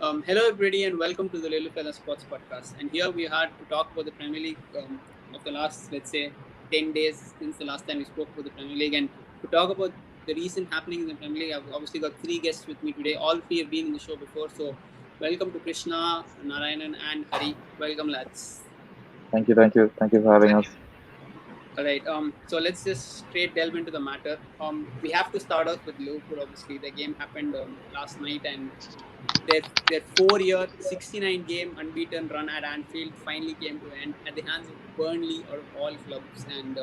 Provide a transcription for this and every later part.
Hello, everybody, and welcome to the Littlefellas Sports Podcast. And here we had to talk about the Premier League of the last, let's say, 10 days since the last time we spoke about the Premier League. And to talk about the recent happenings in the Premier League, I've obviously got three guests with me today. All three have been in the show before. So, welcome to Krishna, Narayanan, and Hari. Welcome, lads. Thank you for having us. All right. So let's just straight delve into the matter. We have to start off with Liverpool. Obviously, the game happened last night, and their 4-year, 69-game unbeaten run at Anfield finally came to an end at the hands of Burnley out of all clubs. And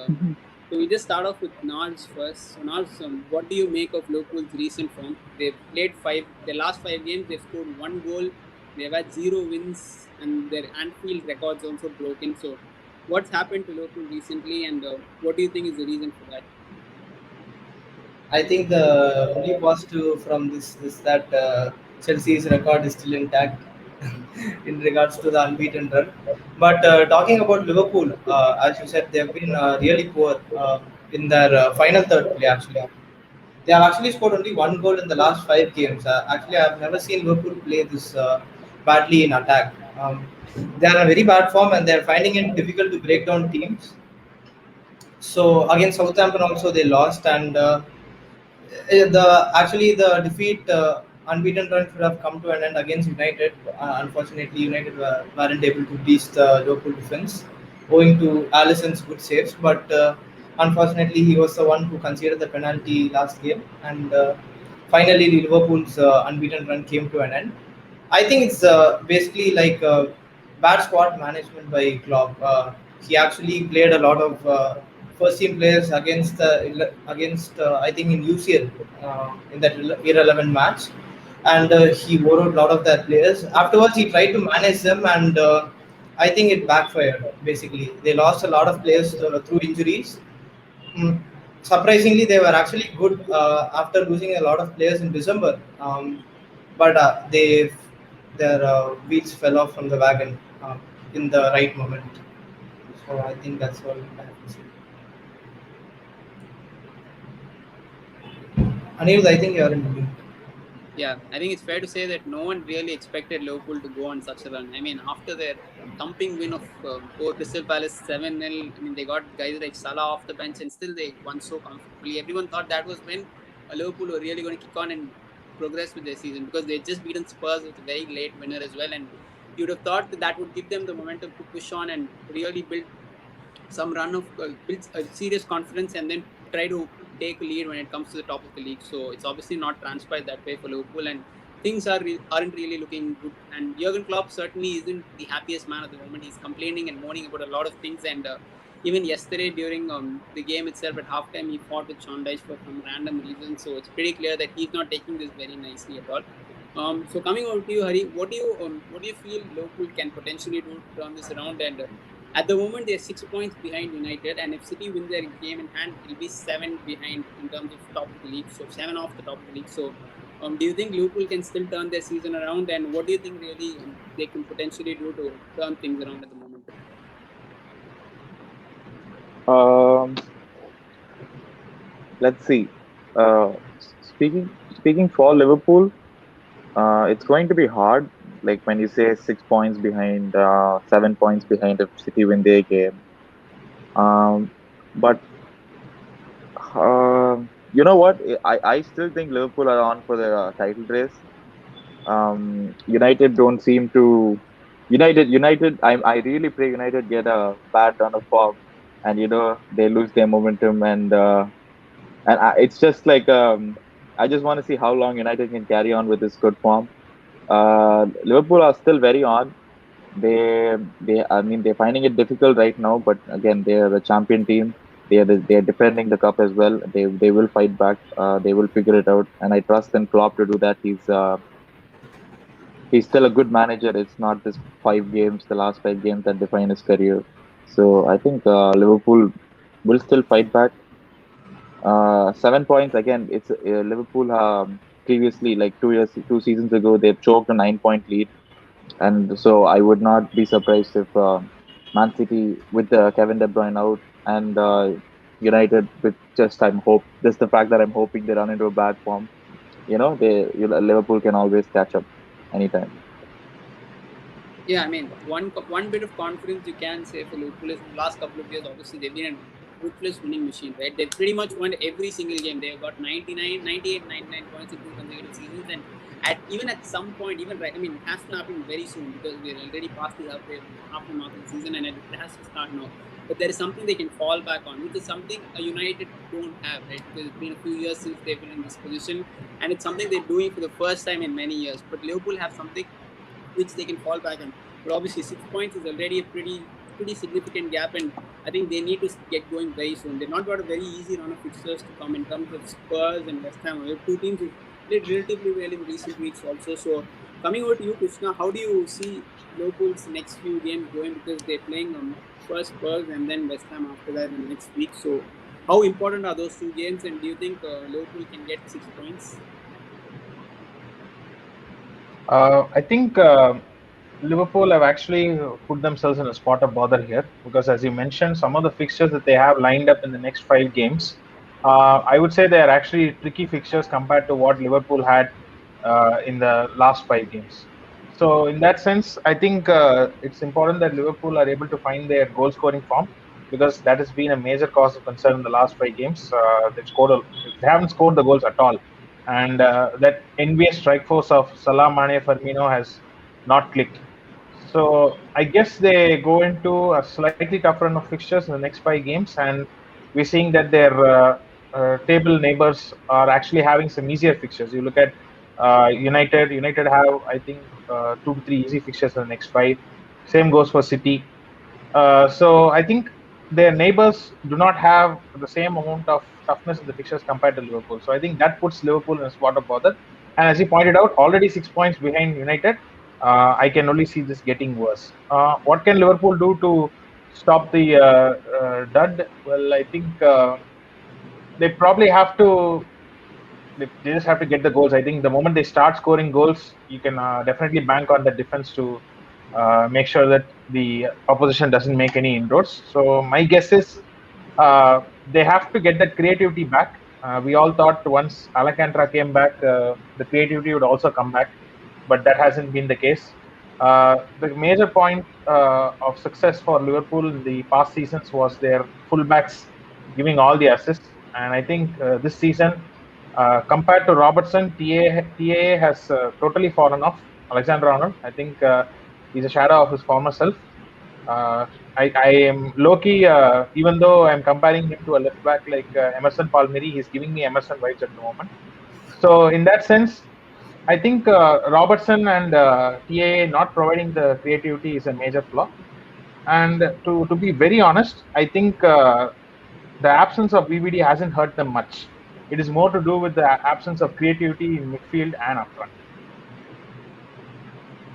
so we just start off with Nars first. So Nars, what do you make of Liverpool's recent form? They've played their last 5 games. They've scored 1 goal. They've had 0 wins, and their Anfield records also broken. So what's happened to Liverpool recently, and what do you think is the reason for that? I think the only positive from this is that Chelsea's record is still intact in regards to the unbeaten run. But talking about Liverpool, as you said, they have been really poor in their final third play. Actually, they have actually scored only 1 goal in the last 5 games. Actually, I have never seen Liverpool play this badly in attack. They are in a very bad form, and they are finding it difficult to break down teams. So against Southampton also they lost, and the defeat unbeaten run should have come to an end against United. Unfortunately, United weren't able to beat the Liverpool defense, owing to Alisson's good saves. But unfortunately, he was the one who conceded the penalty last game, and finally, Liverpool's unbeaten run came to an end. I think it's basically like bad squad management by Klopp. He actually played a lot of first team players against I think in UCL in that irrelevant match, and he borrowed a lot of their players. Afterwards, he tried to manage them, and I think it backfired. Basically, they lost a lot of players through injuries. Mm, Surprisingly, they were actually good after losing a lot of players in December. But their wheels fell off from the wagon in the right moment. So I think that's all I have to say. Anirudh, I think you are in mute. Yeah, I think it's fair to say that no one really expected Liverpool to go on such a run. I mean, after their thumping win of over Crystal Palace 7-0, I mean, they got guys like Salah off the bench and still they won so comfortably. Everyone thought that was when Liverpool were really going to kick on and progress with their season because they had just beaten Spurs with a very late winner as well. And you'd have thought that that would give them the momentum to push on and really build some run of build a serious confidence and then try to take a lead when it comes to the top of the league. So it's obviously not transpired that way for Liverpool, and things aren't really looking good. And Jurgen Klopp certainly isn't the happiest man at the moment. He's complaining and moaning about a lot of things, and even yesterday during the game itself at halftime, he fought with Sean Dyche for some random reason. So it's pretty clear that he's not taking this very nicely at all. So coming over to you, Hari, what do you feel Liverpool can potentially do to turn this around? And at the moment, they're 6 points behind United, and if City win their game in hand, it'll be 7 behind in terms of top of the league. So 7 off the top of the league. So, do you think Liverpool can still turn their season around? And what do you think really they can potentially do to turn things around at the moment? Um, let's see. Uh, speaking for Liverpool, it's going to be hard. Like when you say 6 points behind, 7 points behind if City win their game. Um, but you know what? I still think Liverpool are on for the title race. United don't seem to. United. I really pray United get a bad run of form, and they lose their momentum, and it's just like I just want to see how long United can carry on with this good form. Liverpool are still very on. I mean, they're finding it difficult right now, but again, they're the champion team. They're defending the cup as well. They will fight back. They will figure it out, and I trust in Klopp to do that. He's still a good manager. It's not this 5 games, the last 5 games that define his career. So I think Liverpool will still fight back. 7 points again. It's Liverpool. Previously, like 2 years, 2 seasons ago, they've choked a 9 point lead, and so I would not be surprised if Man City with Kevin De Bruyne out and United with just the fact that I'm hoping they run into a bad form. Liverpool can always catch up anytime. Yeah, I mean, one bit of confidence you can say for Liverpool is in the last couple of years, obviously, they've been a ruthless winning machine, right? They've pretty much won every single game. They've got 99, 98, 99 points in two consecutive seasons. And even at some point, even right, I mean, it has to happen very soon because we're already past the halfway mark of the season and it has to start now. But there is something they can fall back on, which is something a United don't have, right? Because it's been a few years since they've been in this position, and it's something they're doing for the first time in many years. But Liverpool have something which they can fall back on. But obviously, 6 points is already a pretty significant gap, and I think they need to get going very soon. They've not got a very easy run of fixtures to come in terms of Spurs and West Ham. We have two teams who played relatively well in recent weeks also. So coming over to you, Krishna, how do you see Liverpool's next few games going? Because they're playing first Spurs and then West Ham after that in the next week. So how important are those two games, and do you think Liverpool can get 6 points? I think Liverpool have actually put themselves in a spot of bother here because, as you mentioned, some of the fixtures that they have lined up in the next 5 games, I would say they are actually tricky fixtures compared to what Liverpool had in the last 5 games. So, in that sense, I think it's important that Liverpool are able to find their goal scoring form because that has been a major cause of concern in the last 5 games. They haven't scored the goals at all, and that envious strike force of Salah, Mane, Firmino has not clicked. So I guess they go into a slightly tougher run of fixtures in the next 5 games, and we're seeing that their table neighbors are actually having some easier fixtures. You look at United. United have, I think, 2 to 3 easy fixtures in the next 5. Same goes for City. So I think their neighbors do not have the same amount of toughness in the fixtures compared to Liverpool. So I think that puts Liverpool in a spot of bother. And as you pointed out, already 6 points behind United. I can only see this getting worse. What can Liverpool do to stop the dud? Well, I think they probably have to. They just have to get the goals. I think the moment they start scoring goals, you can definitely bank on the defense to make sure that the opposition doesn't make any inroads. So my guess is they have to get that creativity back. We all thought once Alcantara came back, the creativity would also come back, but that hasn't been the case. The major point of success for Liverpool in the past seasons was their fullbacks giving all the assists, and I think this season, compared to Robertson, TAA has totally fallen off. Alexander Arnold, I think he's a shadow of his former self. I am low key, even though I'm comparing him to a left back like Emerson Palmieri, he's giving me Emerson vibes at the moment. So, in that sense, I think Robertson and TAA not providing the creativity is a major flaw. And to be very honest, I think the absence of VVD hasn't hurt them much. It is more to do with the absence of creativity in midfield and up front.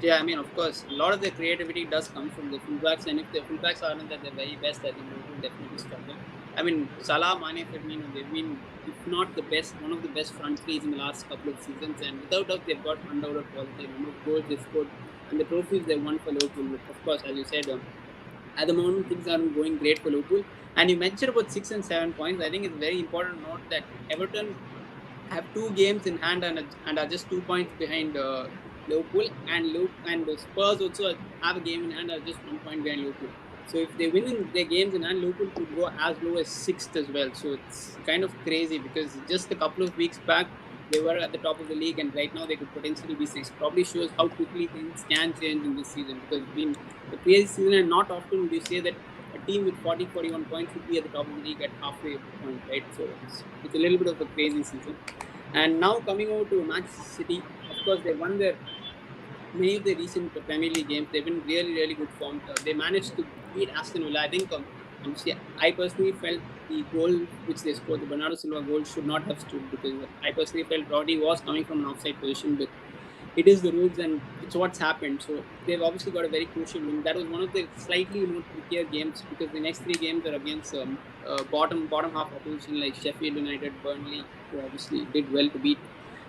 Yeah, I mean, of course, a lot of the creativity does come from the fullbacks, and if the fullbacks aren't at their very best, I think they will definitely struggle. I mean, Salah, Mane, Firmino, they've been, if not the best, one of the best front threes in the last couple of seasons, and without doubt, they've got undoubted quality. The number of goals they've scored and the trophies they've won for Liverpool. Of course, as you said, at the moment things aren't going great for Liverpool. And you mentioned about 6 and 7 points. I think it's very important to note that Everton have 2 games in hand and are just 2 points behind Liverpool, and the Spurs also have a game in hand and are just 1 point behind Liverpool. So if they win in their games in hand, Liverpool could go as low as 6th as well. So it's kind of crazy because just a couple of weeks back they were at the top of the league, and right now they could potentially be 6th. Probably shows how quickly things can change in this season because it's been a crazy season, and not often would you say that a team with 41 points would be at the top of the league at halfway point, right? So it's a little bit of a crazy season. And now coming over to Manchester City, of course they won many of the recent Premier League games. They've been really good form. They managed to beat Aston Villa. I think I personally felt the goal which they scored, the Bernardo Silva goal, should not have stood because I personally felt Vardy was coming from an offside position, but it is the rules and it's what's happened. So they've obviously got a very crucial win. That was one of the slightly more trickier games because the next 3 games are against bottom half opposition like Sheffield United, Burnley, who obviously did well to beat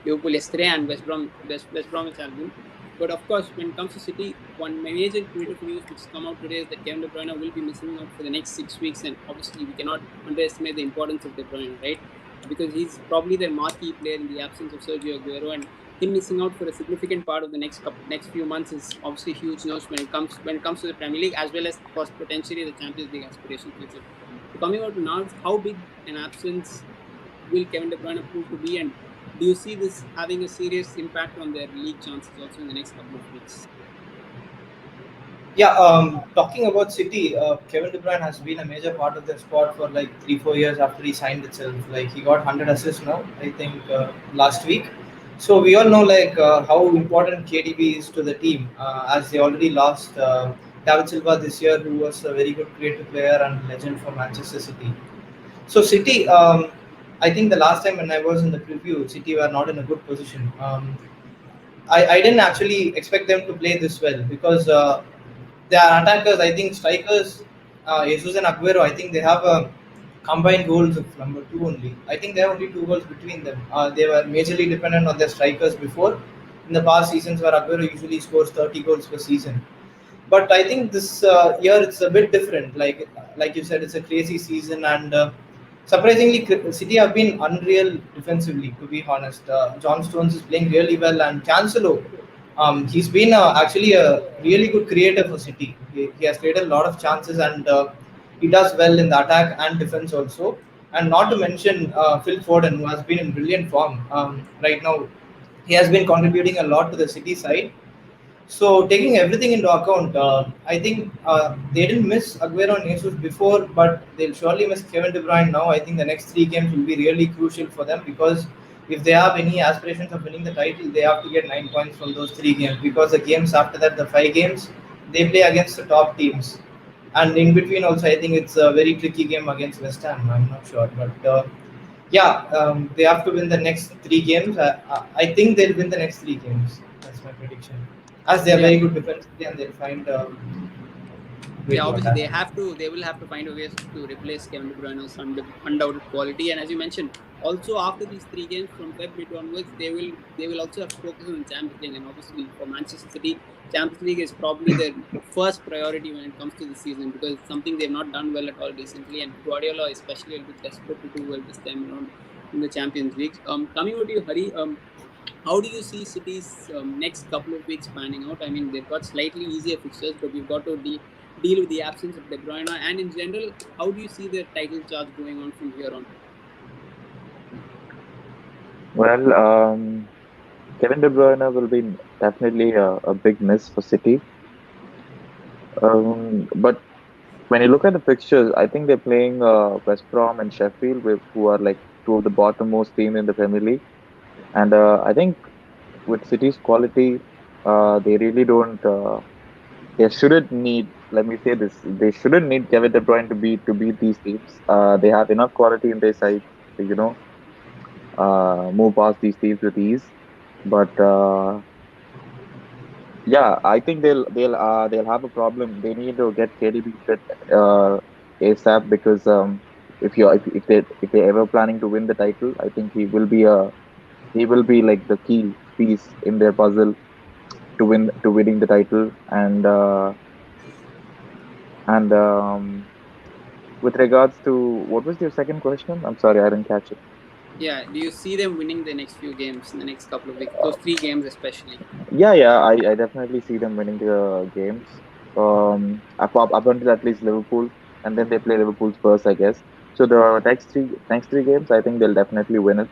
Liverpool yesterday, and West Bromwich Albion. But of course, when it comes to City, one major bit of news which has come out today is that Kevin De Bruyne will be missing out for the next 6 weeks, and obviously we cannot underestimate the importance of De Bruyne, right? Because he's probably their marquee player in the absence of Sergio Aguero, and him missing out for a significant part of the next few months is obviously huge news when it comes to the Premier League as well as potentially the Champions League aspirations future. So coming out now, how big an absence will Kevin De Bruyne prove to be, and do you see this having a serious impact on their league chances also in the next couple of weeks? Yeah, talking about City, Kevin De Bruyne has been a major part of their squad for like 3-4 years after he signed itself. Like he got 100 assists now, I think last week. So we all know like how important KDB is to the team, as they already lost David Silva this year, who was a very good creative player and legend for Manchester City. So City, I think the last time when I was in the preview, City were not in a good position. I didn't actually expect them to play this well because they are attackers. I think strikers, Jesus and Aguero, I think they have a combined goals of number two only. I think there are only 2 goals between them. They were majorly dependent on their strikers before. In the past seasons, where Aguero usually scores 30 goals per season. But I think this year it's a bit different. Like you said, it's a crazy season, and surprisingly, City have been unreal defensively. To be honest, John Stones is playing really well, and Cancelo, he's been actually a really good creator for City. He has created a lot of chances, and he does well in the attack and defense also. And not to mention Phil Foden, who has been in brilliant form right now. He has been contributing a lot to the City side. So taking everything into account, I think they didn't miss Aguero and Jesus before, but they'll surely miss Kevin De Bruyne now. I think the next 3 games will be really crucial for them because if they have any aspirations of winning the title, they have to get 9 points from those 3 games. Because the games after that, the 5 games, they play against the top teams, and in between also, I think it's a very tricky game against West Ham. I'm not sure, but yeah, they have to win the next 3 games. I think they'll win the next 3 games. That's my prediction. As they are Yeah, very good defensively and they'll find way yeah, to obviously attack. they will have to find a way to replace Kevin De Bruyne's undoubted quality. And as you mentioned, also after these 3 games from Feb mid onwards, they will also have to focus on the Champions League. And obviously for Manchester City, Champions League is probably their first priority when it comes to the season because it's something they've not done well at all recently. And Guardiola especially will be desperate to do well this time around in the Champions League. Coming over to you, Hari. How do you see City's next couple of weeks panning out? I mean, they've got slightly easier fixtures, but we've got to deal with the absence of De Bruyne. And in general, how do you see their title charge going on from here on? Well, Kevin De Bruyne will be definitely a big miss for City. But when you look at the fixtures, I think they're playing West Brom and Sheffield, who are like two of the bottommost team in the Premier League. And I think with City's quality, they really don't. They shouldn't need. Let me say this: they shouldn't need Kevin De Bruyne to beat these teams. They have enough quality in their side to move past these teams with ease. But yeah, I think they'll have a problem. They need to get KDB fit ASAP because if they ever planning to win the title, I think he will be like the key piece in their puzzle to winning the title. And with regards to what was your second question? I'm sorry, I didn't catch it. Yeah, do you see them winning the next few games in the next couple of weeks? Those 3 games especially. Yeah, I definitely see them winning the games. Up until at least Liverpool, and then they play Liverpool Spurs, I guess. So the next three games, I think they'll definitely win it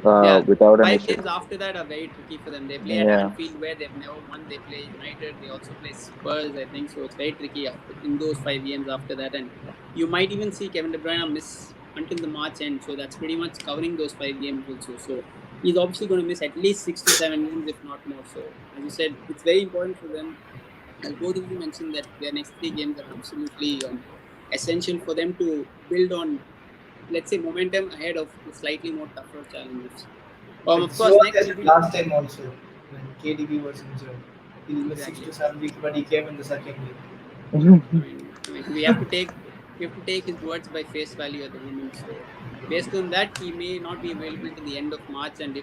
Yeah, without an 5 games issue. after that are very tricky for them. They play at Yeah. Anfield where they've never won. They play United. They also play Spurs, I think. So it's very tricky in those 5 games after that. And you might even see Kevin De Bruyne miss until the March end. So that's pretty much covering those 5 games also. So he's obviously going to miss at least 6 to 7 games, if not more. So as you said, it's very important for them. As both of you mentioned that their next 3 games are absolutely essential for them to build on, let's say, momentum ahead of the slightly more tougher challenges. Of It's course, what next they did last time also when KDB was injured. He missed exactly. 6 to 7 weeks, but he came in the second week. I mean, we have to take his words by face value at the moment. So, based on that, he may not be available till the end of March, and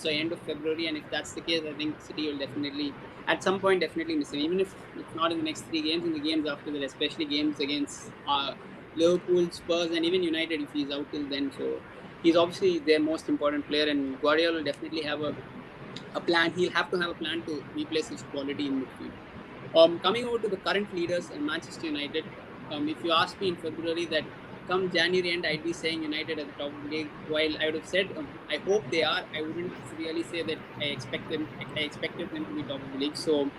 end of February, and if that's the case, I think City will definitely, at some point, definitely miss him. Even if it's not in the next 3 games, in the games after that, especially games against Liverpool, Spurs, and even United, if he's out till then. So, he's obviously their most important player, and Guardiola will definitely have a a plan. He'll have to have a plan to replace his quality in midfield. Coming over to the current leaders in Manchester United, if you asked me in February that come January end, I'd be saying United at the top of the league. While I would have said I hope they are, I wouldn't really say that I expect them. I expected them to be top of the league. So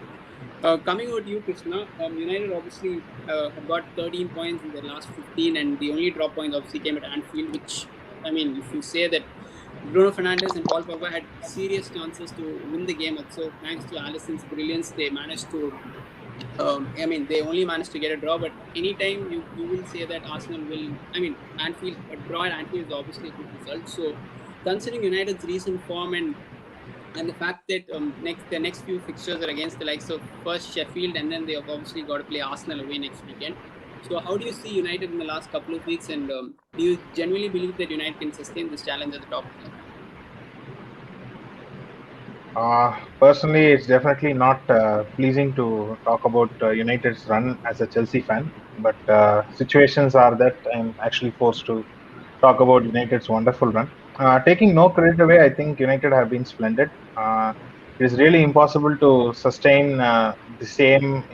coming over to you, Krishna, United obviously have got 13 points in their last 15, and the only drop points obviously came at Anfield, which, I mean, if you say that Bruno Fernandes and Paul Pogba had serious chances to win the game, also thanks to Alisson's brilliance, they managed to. I mean, they only managed to get a draw, but anytime you will say that Arsenal will. I mean, Anfield, a draw at Anfield is obviously a good result. So, considering United's recent form and the fact that the next few fixtures are against the likes of first Sheffield, and then they have obviously got to play Arsenal away next weekend. So how do you see United in the last couple of weeks, and do you genuinely believe that United can sustain this challenge at the top? Personally, it's definitely not pleasing to talk about United's run as a Chelsea fan, but situations are that I'm actually forced to talk about United's wonderful run. Taking no credit away, I think United have been splendid. It is really impossible to sustain the same,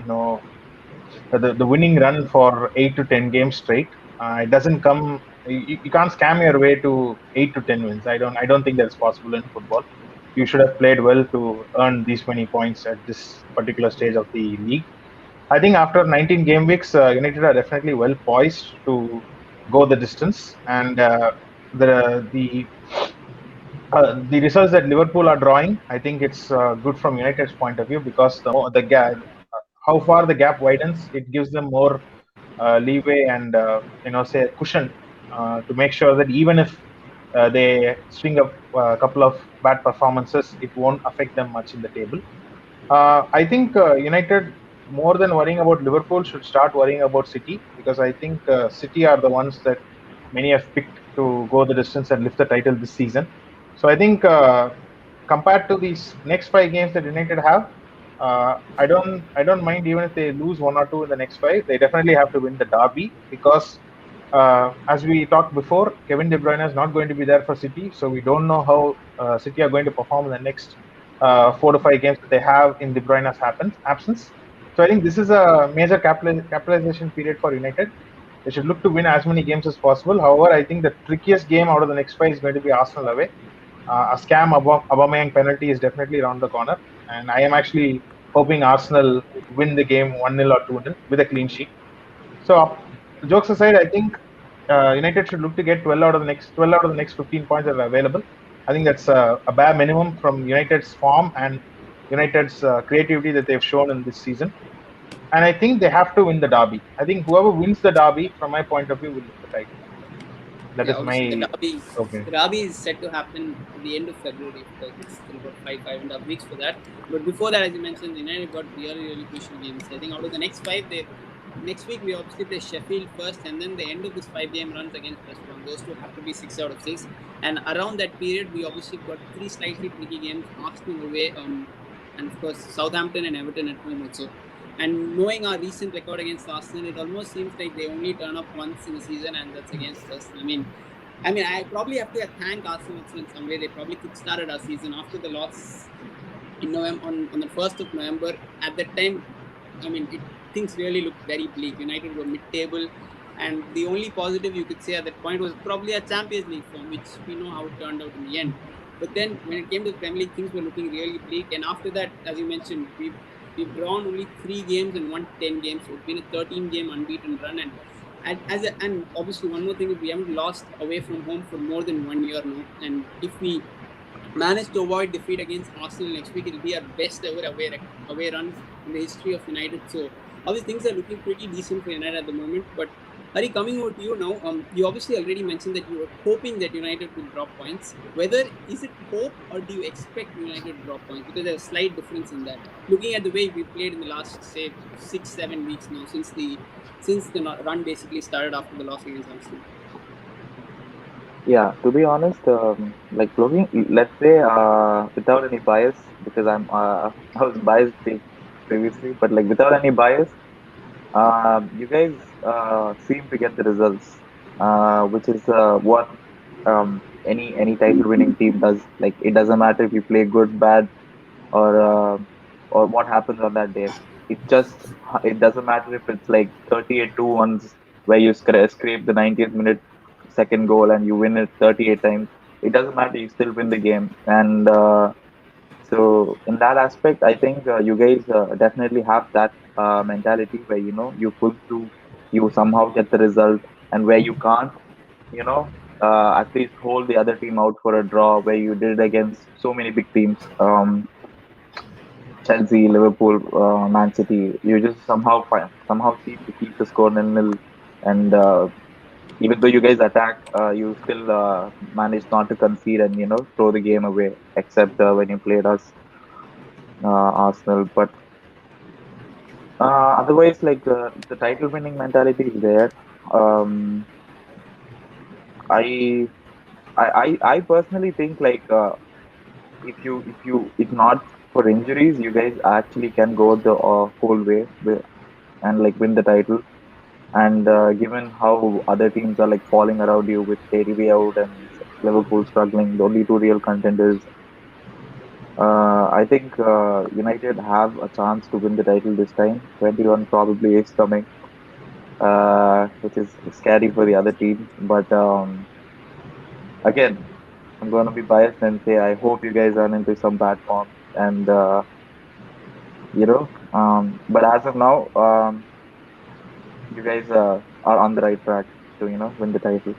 the winning run for 8 to 10 games straight. It doesn't come. You can't scam your way to 8 to 10 wins. I don't think that's possible in football. You should have played well to earn these many points at this particular stage of the league. I think after 19 game weeks, United are definitely well poised to go the distance, and the the the results that Liverpool are drawing, I think it's good from United's point of view, because the gap, how far the gap widens, it gives them more leeway and say a cushion to make sure that even if they string up a couple of bad performances, it won't affect them much in the table. I think United, more than worrying about Liverpool, should start worrying about City, because I think City are the ones that many have picked to go the distance and lift the title this season. So I think compared to these next 5 games that United have, I don't mind even if they lose one or two in the next 5. They definitely have to win the derby, because as we talked before, Kevin De Bruyne is not going to be there for City, so we don't know how City are going to perform in the next 4 to 5 games that they have in De Bruyne's absence. So I think this is a major capitalization period for United. They should look to win as many games as possible. However, I think the trickiest game out of the next 5 is going to be Arsenal away. A scam Aubameyang penalty is definitely around the corner, and I am actually hoping Arsenal win the game 1-0 or 2-0 with a clean sheet. So, jokes aside, I think United should look to get 12 out of the next 15 points that are available. I think that's a bare minimum from United's form and United's creativity that they've shown in this season. And I think they have to win the derby. I think whoever wins the derby, from my point of view, will lift the title. That is Obviously my the derby is set to happen at the end of February, because it's still about 5.5 weeks for that. But before that, as you mentioned, United got really crucial games. I think out of the next 5, next week we obviously play Sheffield first, and then the end of this 5-game runs against West Brom. Those two have to be 6 out of 6. And around that period, we obviously got 3 slightly tricky games: Arsenal away, and of course Southampton and Everton at home also. And knowing our recent record against Arsenal, it almost seems like they only turn up once in the season, and that's against us. I mean, I probably have to thank Arsenal in some way. They probably kick-started our season after the loss in November, on the 1st of November. At that time, things really looked very bleak. United were mid-table, and the only positive you could say at that point was probably a Champions League form, which we know how it turned out in the end. But then when it came to the Premier League, things were looking really bleak. And after that, as you mentioned, we've drawn only 3 games and won 10 games. So it's been a 13-game unbeaten run. And obviously one more thing is we haven't lost away from home for more than 1 year now. And if we manage to avoid defeat against Arsenal next week, it'll be our best ever away run in the history of United. So obviously things are looking pretty decent for United at the moment. But Hari, coming over to you now, you obviously already mentioned that you were hoping that United will drop points. Whether is it hope, or do you expect United to drop points? Because there's a slight difference in that. Looking at the way we played in the last, say, 6-7 weeks now, since the run basically started after the loss against Arsenal. Yeah, to be honest, like looking, let's say, without any bias, because I was biased previously, but like without any bias, you guys seem to get the results, which is what any title winning team does. Like, it doesn't matter if you play good, bad. or what happens on that day. It doesn't matter if it's like 38-2 ones where you scrape the 90th minute second goal and you win it 38 times. It doesn't matter. You still win the game. And so in that aspect, I think you guys definitely have that mentality where you pull through, you somehow get the result, and where you can't, at least hold the other team out for a draw, where you did against so many big teams. Chelsea, Liverpool, Man City. You just somehow seem to keep the score nil-nil, and even though you guys attack, you still manage not to concede and throw the game away. Except when you played us, Arsenal, but otherwise, like the title-winning mentality is there. Um, I, I personally think like if not for injuries, you guys actually can go the whole way and like win the title. And given how other teams are like falling around you with KDB out and Liverpool struggling, the only two real contenders, I think United have a chance to win the title this time. 21 probably is coming, which is scary for the other teams. But again, I'm going to be biased and say I hope you guys run into some bad form. And, but as of now, you guys are on the right track to, win the title.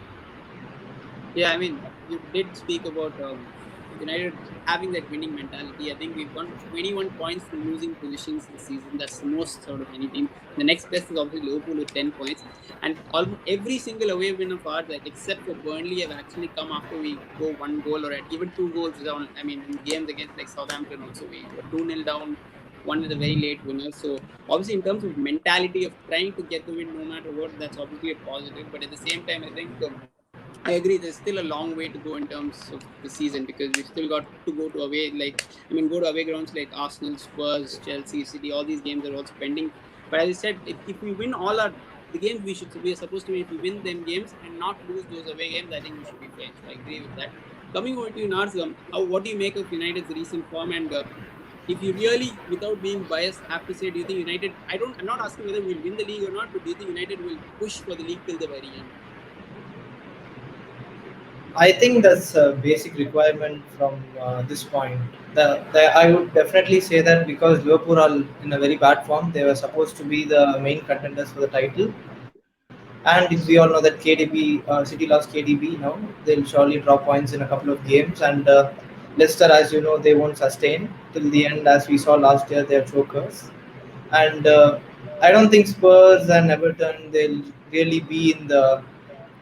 Yeah, I mean, you did speak about United having that winning mentality. I think we've won 21 points from losing positions this season. That's the most out of any team. The next best is obviously Liverpool with 10 points. And almost every single away win of ours, like, except for Burnley, have actually come after we go one goal or even two goals down. I mean, in games against like Southampton also, we were 2-0 down, one with a very late winner. So obviously, in terms of mentality of trying to get the win no matter what, that's obviously a positive. But at the same time, I think I agree. There's still a long way to go in terms of the season because we've still got to go to away. Go to away grounds like Arsenal, Spurs, Chelsea, City. All these games are also pending. But as I said, if we win all the games we are supposed to win, if we win them games and not lose those away games, I think we should be fine. So I agree with that. Coming over to you, Nars, what do you make of United's recent form? And if you really, without being biased, have to say, do you think United? I'm not asking whether we'll win the league or not, but do you think United will push for the league till the very end? I think that's a basic requirement from this point. I would definitely say that because Liverpool are in a very bad form, they were supposed to be the main contenders for the title. And if we all know that City lost KDB now, they'll surely drop points in a couple of games. And Leicester, as you know, they won't sustain till the end. As we saw last year, they're chokers. And I don't think Spurs and Everton they'll really be in the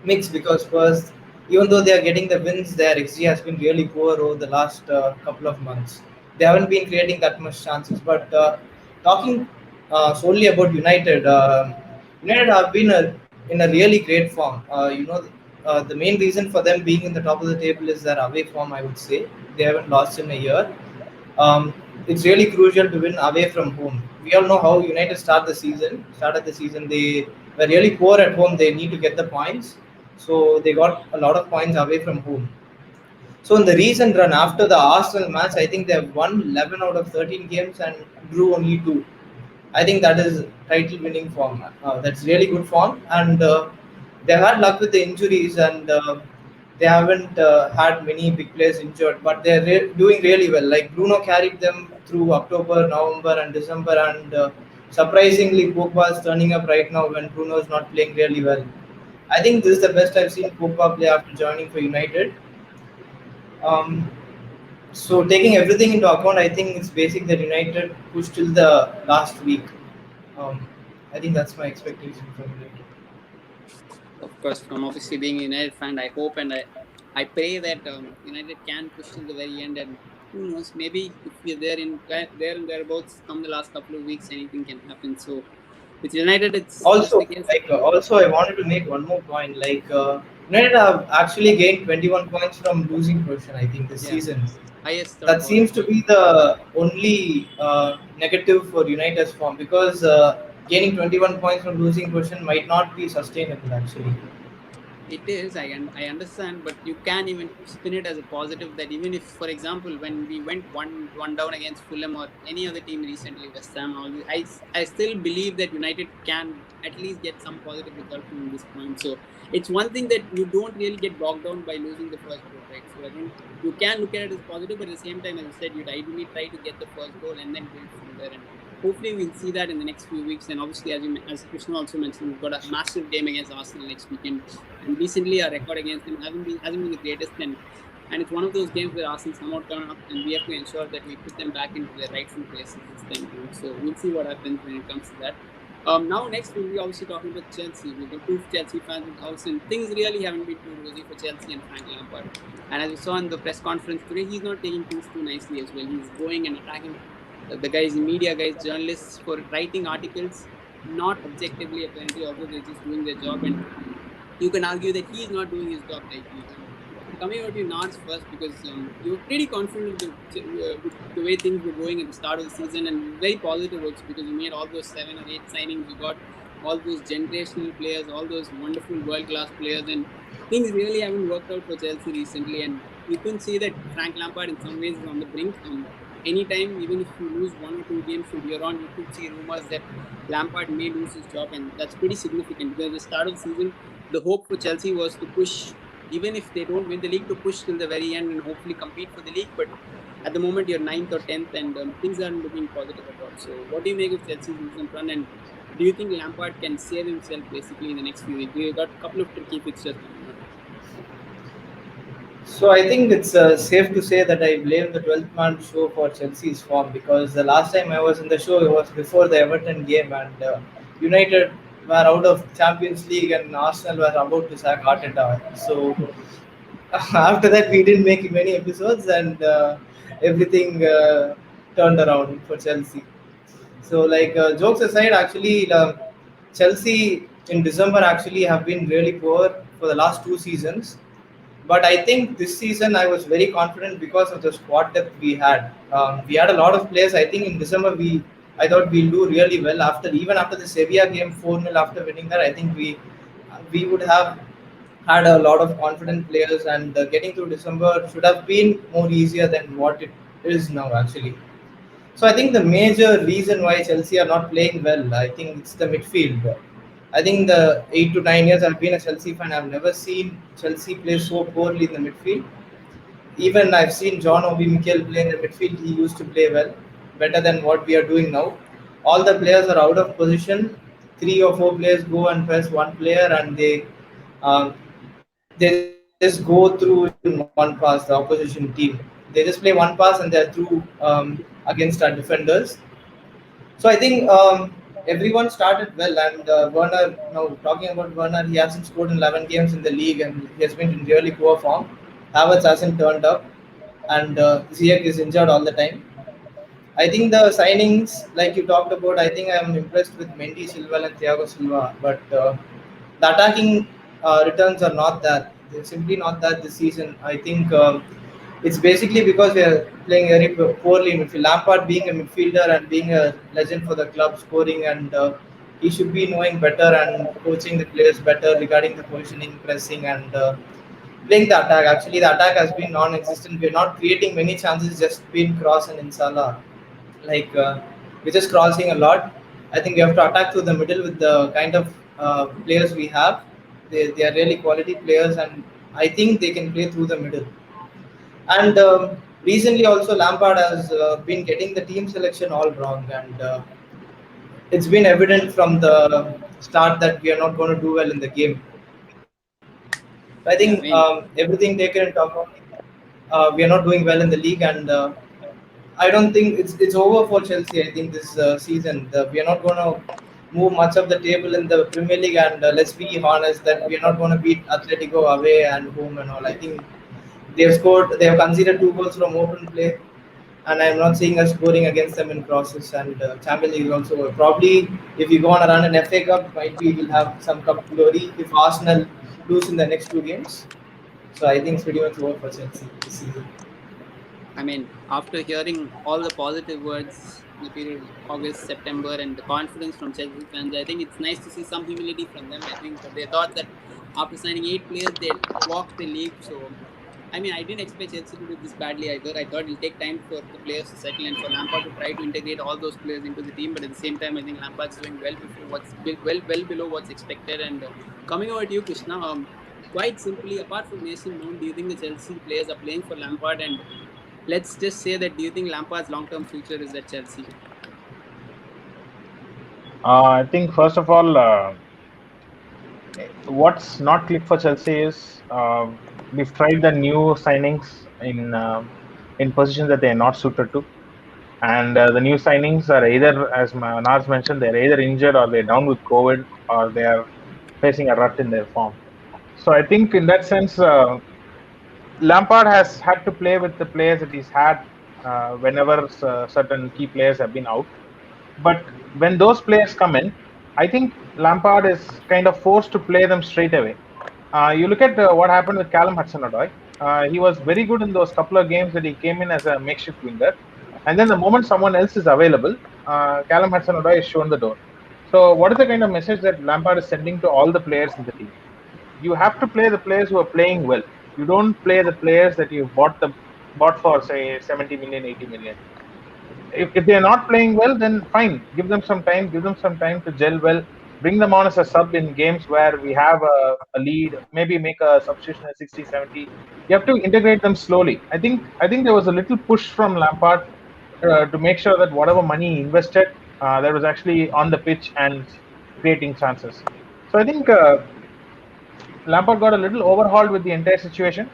mix because Spurs, even though they are getting the wins, their XG has been really poor over the last couple of months. They haven't been creating that much chances. But talking solely about United, United have been in a really great form. The main reason for them being in the top of the table is their away form. I would say they haven't lost in a year. It's really crucial to win away from home. We all know how United started the season. They were really poor at home. They need to get the points, so they got a lot of points away from home. So in the recent run after the Arsenal match, I think they have won 11 out of 13 games and drew only two. I think that is title-winning form. That's really good form, and they've had luck with the injuries, and they haven't had many big players injured, but they're doing really well. Like Bruno carried them through October, November, and December, and surprisingly, Pogba is turning up right now when Bruno is not playing really well. I think this is the best I've seen Pogba play after joining for United. Um, so taking everything into account, I think it's basic that United push till the last week. Um, I think that's my expectation from United. Of course, from obviously being a United fan, I hope and I pray that United can push till the very end. And who knows, maybe if we're there and thereabouts, come the last couple of weeks, anything can happen. So with United, it's Also, just also, I wanted to make one more point. United have actually gained 21 points from losing position. I think this season. highest out That of all. seems to be the only negative for United's form because gaining 21 points from losing position might not be sustainable actually. It is, I understand, but you can even spin it as a positive that even if, for example, when we went one down against Fulham or any other team recently, West Ham, all this, I still believe that United can at least get some positive result from this point. So it's one thing that you don't really get bogged down by losing the first goal, right? So I think you can look at it as positive, but at the same time, as you said, you'd ideally try to get the first goal and then build from there. And hopefully we'll see that in the next few weeks. And obviously, as Krishna also mentioned, we've got a massive game against Arsenal next weekend. And recently, our record against them hasn't been the greatest. And it's one of those games where Arsenal somehow turn up, and we have to ensure that we put them back into their rightful places this time around. So we'll see what happens when it comes to that. Now, next we'll be obviously talking about Chelsea. We've got two Chelsea fans in the house, and things really haven't been too rosy for Chelsea and Frank Lampard. And as we saw in the press conference today, he's not taking things too nicely as well. He's going and attacking the guys, media guys, journalists for writing articles, not objectively apparently, although they're just doing their job. And you can argue that he's not doing his job rightly. Coming out to Nars first, because you were pretty confident with the way things were going at the start of the season, and very positive also because you made all those 7 or 8 signings, you got all those generational players, all those wonderful world-class players, and things really haven't worked out for Chelsea recently. And you can see that Frank Lampard in some ways is on the brink. Anytime, even if you lose 1 or 2 games from here on, you could see rumors that Lampard may lose his job, and that's pretty significant because at the start of the season, the hope for Chelsea was to push, even if they don't win the league, to push till the very end and hopefully compete for the league. But at the moment, you're 9th or 10th, and things aren't looking positive at all. So what do you make of Chelsea's recent run, and do you think Lampard can save himself basically in the next few weeks? We've got a couple of tricky fixtures coming up. So I think it's safe to say that I blame the 12th man show for Chelsea's form, because the last time I was in the show, it was before the Everton game, and United were out of Champions League and Arsenal were about to sack Arteta. So after that, we didn't make many episodes, and everything turned around for Chelsea. So, like, jokes aside, actually, Chelsea in December actually have been really poor for the last 2 seasons. But I think this season I was very confident because of the squad depth we had. We had a lot of players. I think in December I thought we'll do really well after the Sevilla game 4-0 after winning that. I think we would have had a lot of confident players, and getting through December should have been more easier than what it is now actually. So I think the major reason why Chelsea are not playing well, I think it's the midfield. I think the 8 to 9 years I've been a Chelsea fan, I've never seen Chelsea play so poorly in the midfield. Even I've seen John Obi Mikel play in the midfield. He used to play well, better than what we are doing now. All the players are out of position. 3 or 4 players go and press one player, and they just go through in one pass. The opposition team, they just play one pass and they're through against our defenders. So I think everyone started well, and Werner. Now talking about Werner, he hasn't scored in 11 games in the league, and he has been in really poor form. Havertz hasn't turned up, and Ziyech is injured all the time. I think the signings, like you talked about, I think I am impressed with Mendy, Silva, and Thiago Silva, but the attacking returns are not that. They're simply not that this season. I think it's basically because we are playing very poorly in midfield. Lampard being a midfielder and being a legend for the club, scoring, and he should be knowing better and coaching the players better regarding the positioning, pressing, and playing the attack. Actually, the attack has been non-existent. We're not creating many chances, just been cross and in Salah. Like we're just crossing a lot. I think we have to attack through the middle with the kind of players we have. They are really quality players, and I think they can play through the middle. And recently, also Lampard has been getting the team selection all wrong, and it's been evident from the start that we are not going to do well in the game. I think Yeah, I mean, everything taken into account, we are not doing well in the league, and I don't think it's over for Chelsea. I think this season we are not going to move much of the table in the Premier League, and let's be honest that we are not going to beat Atletico away and home and all. I think they have conceded 2 goals from open play, and I'm not seeing us scoring against them in crosses. And Champions League is also over. Probably if we go on a run in FA Cup, might be we'll have some cup glory if Arsenal lose in the next 2 games. So I think it's pretty much over for Chelsea this season. I mean, after hearing all the positive words in the period of August, September, and the confidence from Chelsea fans, I think it's nice to see some humility from them. I think they thought that after signing 8 players, they walked the league. So, I mean, I didn't expect Chelsea to do this badly either. I thought it'll take time for the players to settle and for Lampard to try to integrate all those players into the team. But at the same time, I think Lampard's doing well before well below what's expected. And coming over to you, Krishna, quite simply, apart from Mason Mount, do you think the Chelsea players are playing for Lampard? And let's just say that, do you think Lampard's long-term future is at Chelsea? I think first of all, what's not clicked for Chelsea is we've tried the new signings in positions that they are not suited to, and the new signings are either, as Nars mentioned, they're either injured or they're down with COVID or they are facing a rut in their form. So I think in that sense, Lampard has had to play with the players that he's had whenever certain key players have been out. But when those players come in, I think Lampard is kind of forced to play them straight away. You look at what happened with Callum Hudson-Odoi. He was very good in those couple of games that he came in as a makeshift winger, and then the moment someone else is available, Callum Hudson-Odoi is shown the door. So, what is the kind of message that Lampard is sending to all the players in the team? You have to play the players who are playing well. You don't play the players that you bought for say 70 million, 80 million. If they're not playing well, then fine. Give them some time. Give them some time to gel well. Bring them on as a sub in games where we have a lead. Maybe make a substitution at 60, 70. You have to integrate them slowly. I think there was a little push from Lampard to make sure that whatever money he invested, that was actually on the pitch and creating chances. So I think Lampard got a little overhauled with the entire situation.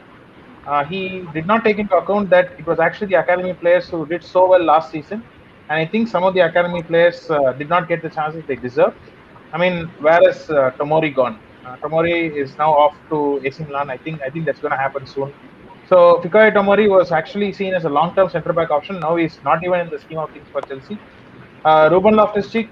He did not take into account that it was actually the academy players who did so well last season, and I think some of the academy players did not get the chances they deserved. I mean, where is Tomori gone? Tomori is now off to AC Milan. I think that's going to happen soon. So Fikayo Tomori was actually seen as a long-term centre back option. Now he's not even in the scheme of things for Chelsea. Ruben Loftus-Cheek,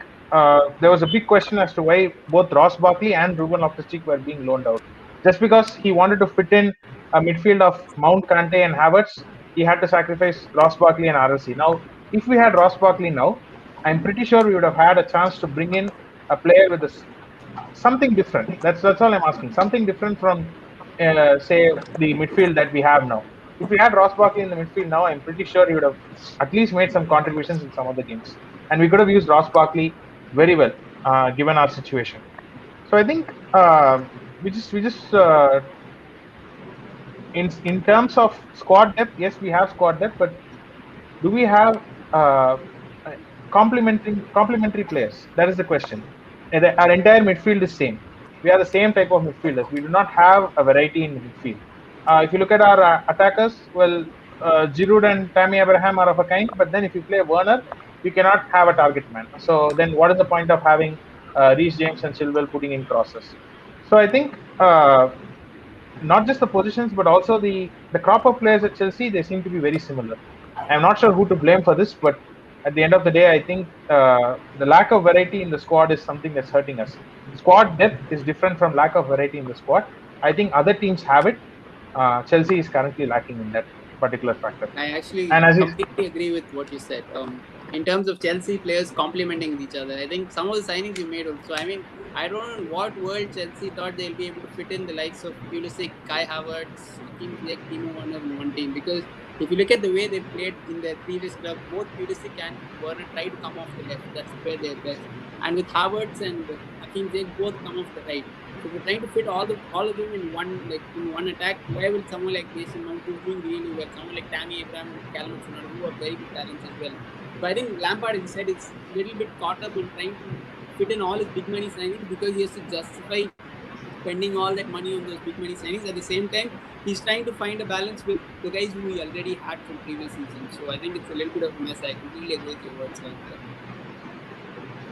there was a big question as to why both Ross Barkley and Ruben Loftus-Cheek were being loaned out. Just because he wanted to fit in a midfield of Mount, Kante, and Havertz, he had to sacrifice Ross Barkley and RLC. Now, if we had Ross Barkley now, I'm pretty sure we would have had a chance to bring in a player with something different. That's all I'm asking. Something different from, say, the midfield that we have now. If we had Ross Barkley in the midfield now, I'm pretty sure he would have at least made some contributions in some of the games, and we could have used Ross Barkley very well, given our situation. So I think we just in terms of squad depth, yes, we have squad depth, but do we have complementary players? That is the question. Our entire midfield is same. We are the same type of midfielders. We do not have a variety in the midfield. If you look at our attackers, well, Giroud and Tammy Abraham are of a kind, but then if you play Werner, you cannot have a target man. So then what is the point of having Reece James and Chilwell putting in crosses? So I think not just the positions, but also the crop of players at Chelsea, they seem to be very similar. I'm not sure who to blame for this, but at the end of the day, I think the lack of variety in the squad is something that's hurting us. Squad depth is different from lack of variety in the squad. I think other teams have it. Chelsea is currently lacking in that particular factor. I actually completely agree with what you said. In terms of Chelsea players complementing each other, I think some of the signings you made also. I mean, I don't know in what world Chelsea thought they'll be able to fit in the likes of Pulisic, Kai Havertz, Hakim Ziyech, Timo Werner in one team. Because if you look at the way they played in their previous club, both Pulisic and Werner try to come off the left. That's where they're best. And with Havertz and Hakim Ziyech both come off the right. So we're trying to fit all of them in one attack. Why will someone like Mason Mount who's doing really well, someone like Tammy Abraham and Callum Hudson-Odoi who are very good talents as well. But I think Lampard, as you said, is a little bit caught up in trying to fit in all his big money signings because he has to justify spending all that money on those big money signings. At the same time, he's trying to find a balance with the guys who he already had from previous seasons. So I think it's a little bit of a mess. I completely agree with your words.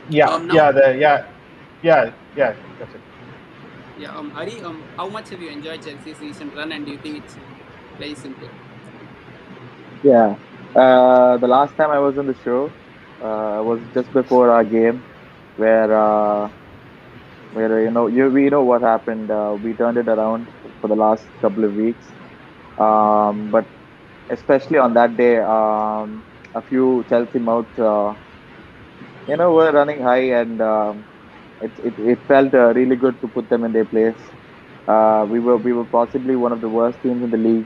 Yeah, that's it. Yeah, Hari, how much have you enjoyed Chelsea's recent run, and do you think it's very simple? Yeah, the last time I was on the show was just before our game, where we know what happened. We turned it around for the last couple of weeks, but especially on that day, a few Chelsea mouths, were running high, and it felt really good to put them in their place. We were possibly one of the worst teams in the league,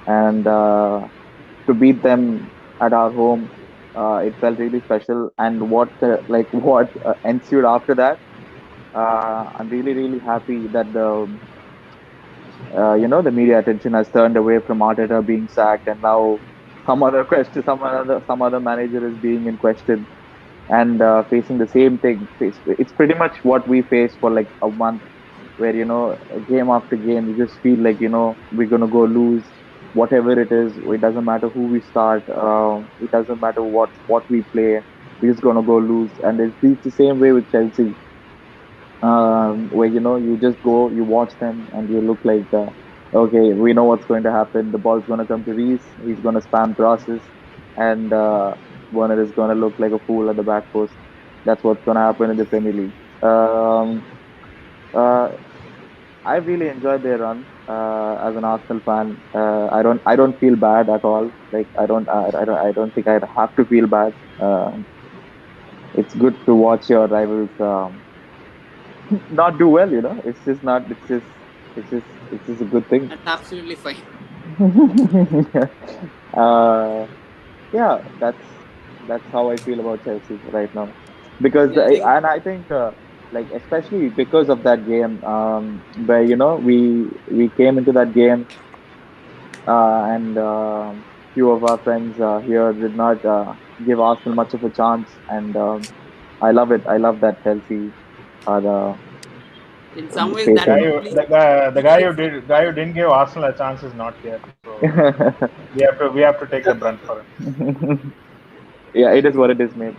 and to beat them at our home, it felt really special. And what ensued after that, I'm really happy that the media attention has turned away from Arteta being sacked, and now some other manager is being in question and facing the same thing. It's pretty much what we faced for like a month, where game after game, you just feel like we're gonna go lose, whatever it is. It doesn't matter who we start. It doesn't matter what we play. We're just gonna go lose, and it's the same way with Chelsea, where you just go, you watch them, and you look like, okay, we know what's going to happen. The ball's going to come to Reese. He's going to spam crosses, and Werner is going to look like a fool at the back post. That's what's going to happen in the Premier League. Uh, I really enjoyed their run as an Arsenal fan. I don't feel bad at all. Like I don't think I'd have to feel bad. It's good to watch your rivals not do well. It's just not. It's just a good thing. That's absolutely fine. uh, yeah, that's how I feel about Chelsea right now, because Yeah, I think and I think like especially because of that game, where we came into that game, and few of our friends here did not give Arsenal much of a chance, and I love it. I love that Chelsea are in some ways The that facing. guy who probably the even guy if who did guy who didn't give Arsenal a chance is not here, so we have to take the brunt for it. Yeah, it is what it is, mate.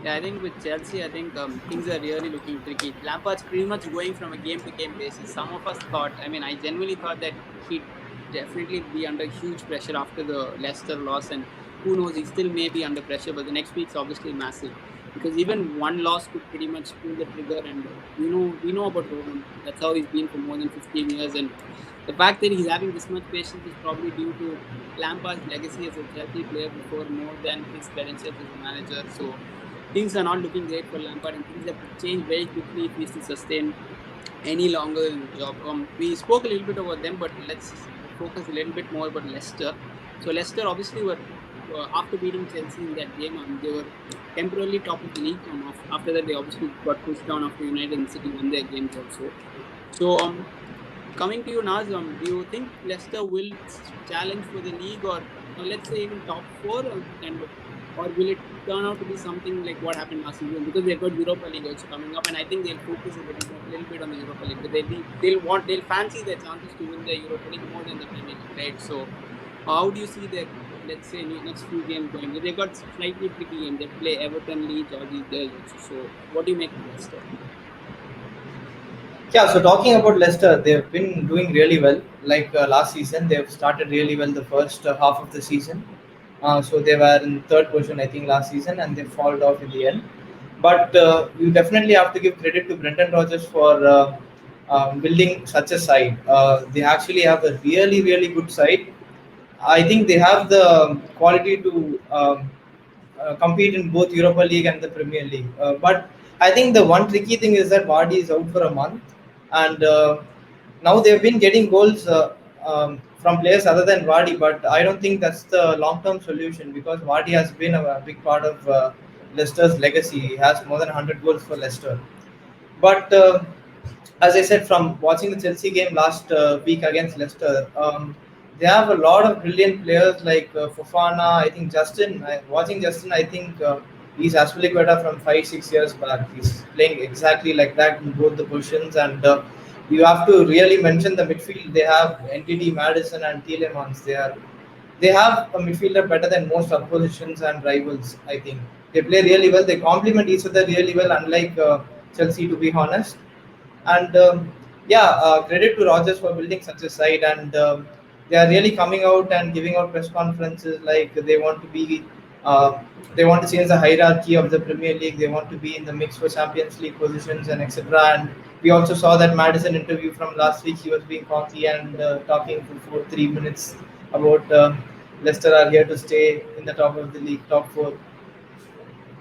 yeah, I think with Chelsea, I think things are really looking tricky. Lampard's pretty much going from a game-to-game basis. Some of us thought, I mean, I genuinely thought that he'd definitely be under huge pressure after the Leicester loss, and who knows, he still may be under pressure. But the next week's obviously massive because even one loss could pretty much pull the trigger. And we know about Roman. That's how he's been for more than 15 years, and the fact that he's having this much patience is probably due to Lampard's legacy as a Chelsea player before more than his credentials as a manager. So things are not looking great for Lampard, and things have to change very quickly if he's to sustain any longer in the job. We spoke a little bit about them, but let's focus a little bit more about Leicester. So Leicester obviously were after beating Chelsea in that game, they were temporarily top of the league. After that, they obviously got pushed down after United and City won their games also. So coming to you, Naz, do you think Leicester will challenge for the league, or let's say even top four, or will it turn out to be something like what happened last season? Because they've got Europa League also coming up, and I think they'll focus a little bit on the Europa League. But they'll fancy their chances to win the Europa League more than the Premier League, right? So, how do you see their, let's say, next few games going? They've got slightly tricky games. They play Everton, Leeds, all these there also. So, what do you make of Leicester? Yeah, so talking about Leicester, they've been doing really well. Like last season, they've started really well the first half of the season. So they were in third position, I think, last season, and they followed off in the end. But you definitely have to give credit to Brendan Rodgers for building such a side. They actually have a really good side. I think they have the quality to compete in both Europa League and the Premier League. But I think the one tricky thing is that Vardy is out for a month, and now they've been getting goals from players other than Vardy. But I don't think that's the long-term solution because Vardy has been a big part of Leicester's legacy. He has more than 100 goals for Leicester. But as I said, from watching the Chelsea game last week against Leicester, they have a lot of brilliant players like Fofana. I think Justin. Watching Justin, I think he's Aspilicueta from 5 6 years back. He's playing exactly like that in both the positions, and you have to really mention the midfield. They have NTD, Madison, and Tielemans. They have a midfielder better than most oppositions and rivals. I think they play really well. They complement each other really well. Unlike Chelsea, to be honest. And yeah, credit to Rogers for building such a site, and they are really coming out and giving out press conferences like they want to change the hierarchy of the Premier League. They want to be in the mix for Champions League positions and etc. And we also saw that Madison interview from last week. He was being cocky and talking for 3 minutes about Leicester are here to stay in the top of the league, top four.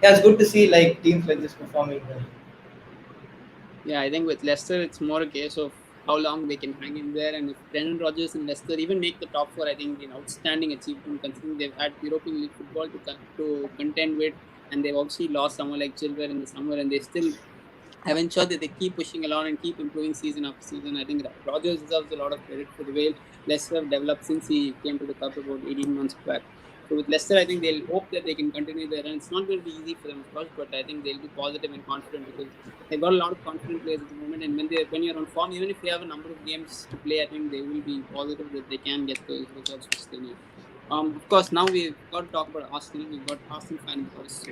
Yeah, it's good to see like teams like this performing well. Yeah, I think with Leicester, it's more a case of how long they can hang in there. And if Brendan Rodgers and Leicester even make the top four, I think an outstanding achievement considering they've had European League football to contend with, and they've obviously lost someone like Chilwell in the summer, and they still have ensured that they keep pushing along and keep improving season after season. I think Rodgers deserves a lot of credit for the way Leicester have developed since he came to the club about 18 months back. So with Leicester, I think they'll hope that they can continue their run. It's not going to be easy for them, of course, but I think they'll be positive and confident because they've got a lot of confident players at the moment. And when you're on form, even if you have a number of games to play, I think they will be positive that they can get those results which they need. Of course, now we've got to talk about Arsenal. We've got Arsenal fan because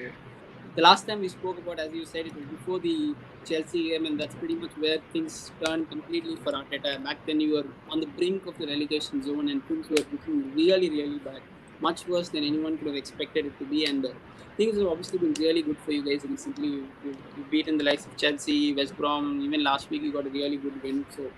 the last time we spoke about, as you said, it was before the Chelsea game, and that's pretty much where things turned completely for Arteta. Back then, you were on the brink of the relegation zone, and things were looking really, really bad. Much worse than anyone could have expected it to be, and things have obviously been really good for you guys recently. You've beaten the likes of Chelsea, West Brom. Even last week, you got a really good win. So,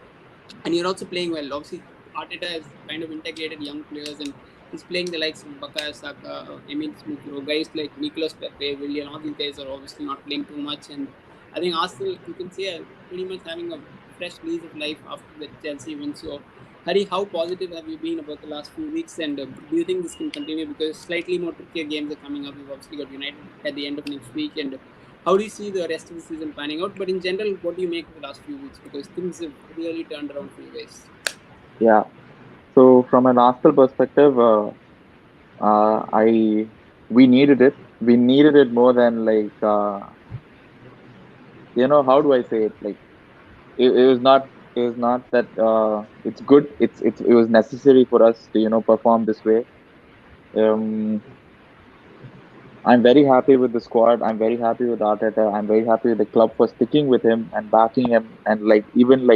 and you're also playing well. Obviously, Arteta has kind of integrated young players, and he's playing the likes of Bukayo Saka, Emil Smith Rowe, guys like Nicolas Pepe, Willian. All these guys are obviously not playing too much, and I think Arsenal, you can say, are pretty much having a fresh lease of life after the Chelsea win. So, Hari, how positive have you been about the last few weeks, and do you think this can continue? Because slightly more trickier games are coming up. We've obviously got United at the end of next week, and how do you see the rest of the season panning out? But in general, what do you make of the last few weeks? Because things have really turned around for you guys. Yeah. So from an Arsenal perspective, we needed it. We needed it more than how do I say it? Like it was not. It was not that. It's good. It was necessary for us to perform this way. Um, I'm very happy with the squad. I'm very happy with Arteta. I'm very happy with the club for sticking with him and backing him. And even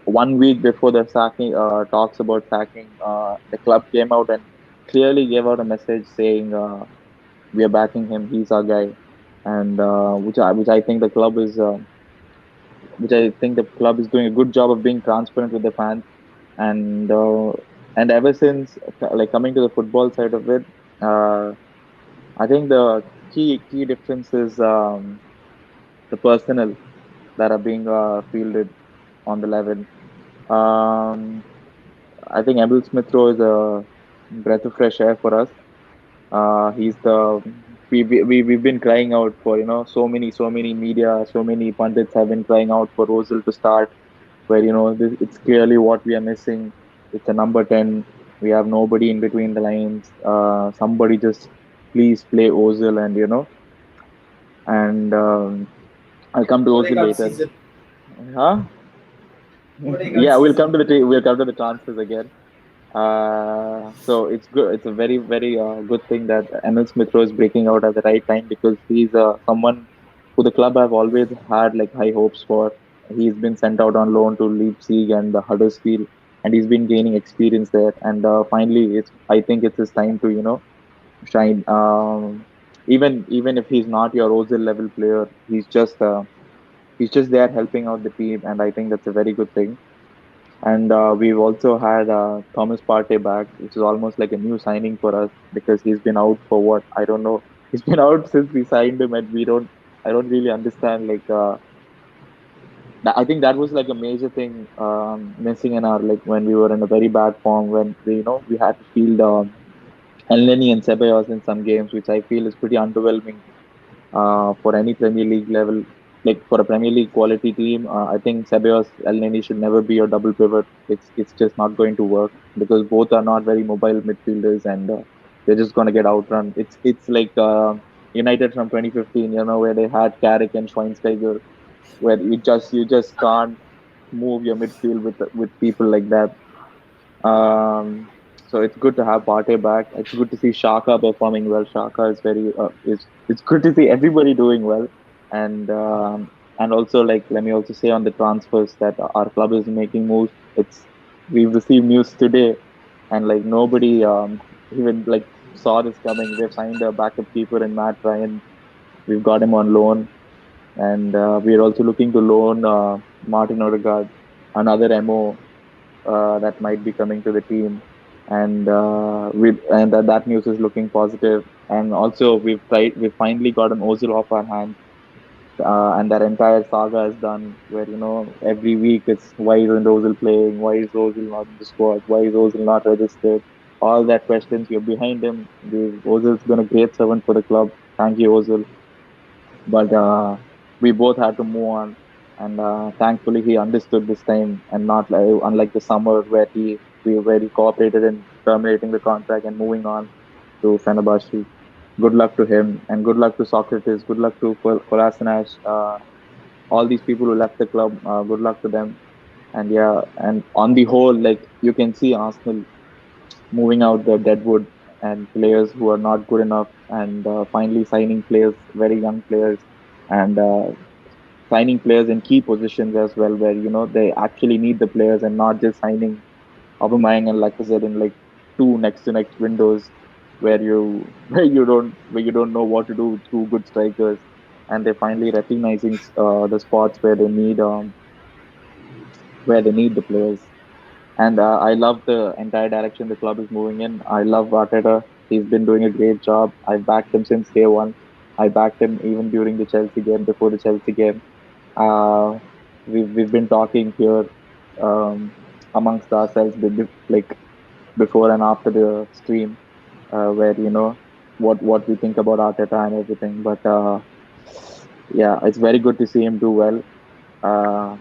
1 week before the sacking talks about sacking, the club came out and clearly gave out a message saying we are backing him. He's our guy, and which I think the club is doing a good job of being transparent with the fans. And ever since coming to the football side of it. I think the key difference is the personnel that are being fielded on the 11. Um, I think Emil Smith Rowe is a breath of fresh air for us. He's the we've been crying out for so many media, so many pundits have been crying out for Ozil to start. Where it's clearly what we are missing. It's a number 10. We have nobody in between the lines. Somebody just please play Ozil and I'll come to Ozil Odegaard later. season. Huh? Odegaard Yeah, we'll season. come to the transfers again. So it's good. It's a very very good thing that Emil Smith Rowe is breaking out at the right time because he's someone who the club have always had high hopes for. He's been sent out on loan to Leipzig and Huddersfield, and he's been gaining experience there. And finally, I think it's his time to shine. Even if he's not your Ozil level player, he's just there helping out the team, and I think that's a very good thing. And we've also had Thomas Partey back, which is almost like a new signing for us because he's been out for what I don't know. He's been out since we signed him, and I don't really understand. I think that was like a major thing missing in our when we were in a very bad form when we had to field Elneny and Ceballos in some games, which I feel is pretty underwhelming for any Premier League level. Like for a Premier League quality team, I think Ceballos Elneny should never be your double pivot. It's just not going to work because both are not very mobile midfielders and they're just going to get outrun. It's like United from 2015, where they had Carrick and Schweinsteiger, where you just can't move your midfield with people like that. So it's good to have Partey back. It's good to see Shaka performing well. Shaka is very it's good to see everybody doing well, and also let me also say on the transfers that our club is making moves. We've received news today, and nobody even saw this coming. They've signed a backup keeper in Matt Ryan. We've got him on loan, and we're also looking to loan Martin Odegaard, another MO that might be coming to the team, and that news is looking positive. And also we've finally got an Ozil off our hands. and that entire saga is done. Where every week it's why isn't Ozil playing? Why is Ozil not in the squad? Why is Ozil not registered? All that questions. You're behind him. Ozil's been a great servant for the club. Thank you, Ozil. But we both had to move on, and thankfully he understood this time, and not like, unlike the summer where he cooperated in terminating the contract and moving on to Fenerbahce. Good luck to him, and good luck to Socrates. Good luck to Kolasinac. All these people who left the club. Good luck to them. And yeah, and on the whole, like you can see Arsenal moving out the deadwood and players who are not good enough, and finally signing players, very young players, and signing players in key positions as well, where they actually need the players and not just signing Aubameyang and Lacazette in like two next to next windows, where you where you don't know what to do with two good strikers, and they're finally recognizing the spots where they need the players. And I love the entire direction the club is moving in. I love Arteta. He's been doing a great job. I've backed him since day one. I backed him even during the Chelsea game, before the Chelsea game. Uh, we've been talking here um, amongst ourselves, like before and after the stream, where what we think about Arteta and everything. But yeah, it's very good to see him do well. Uh,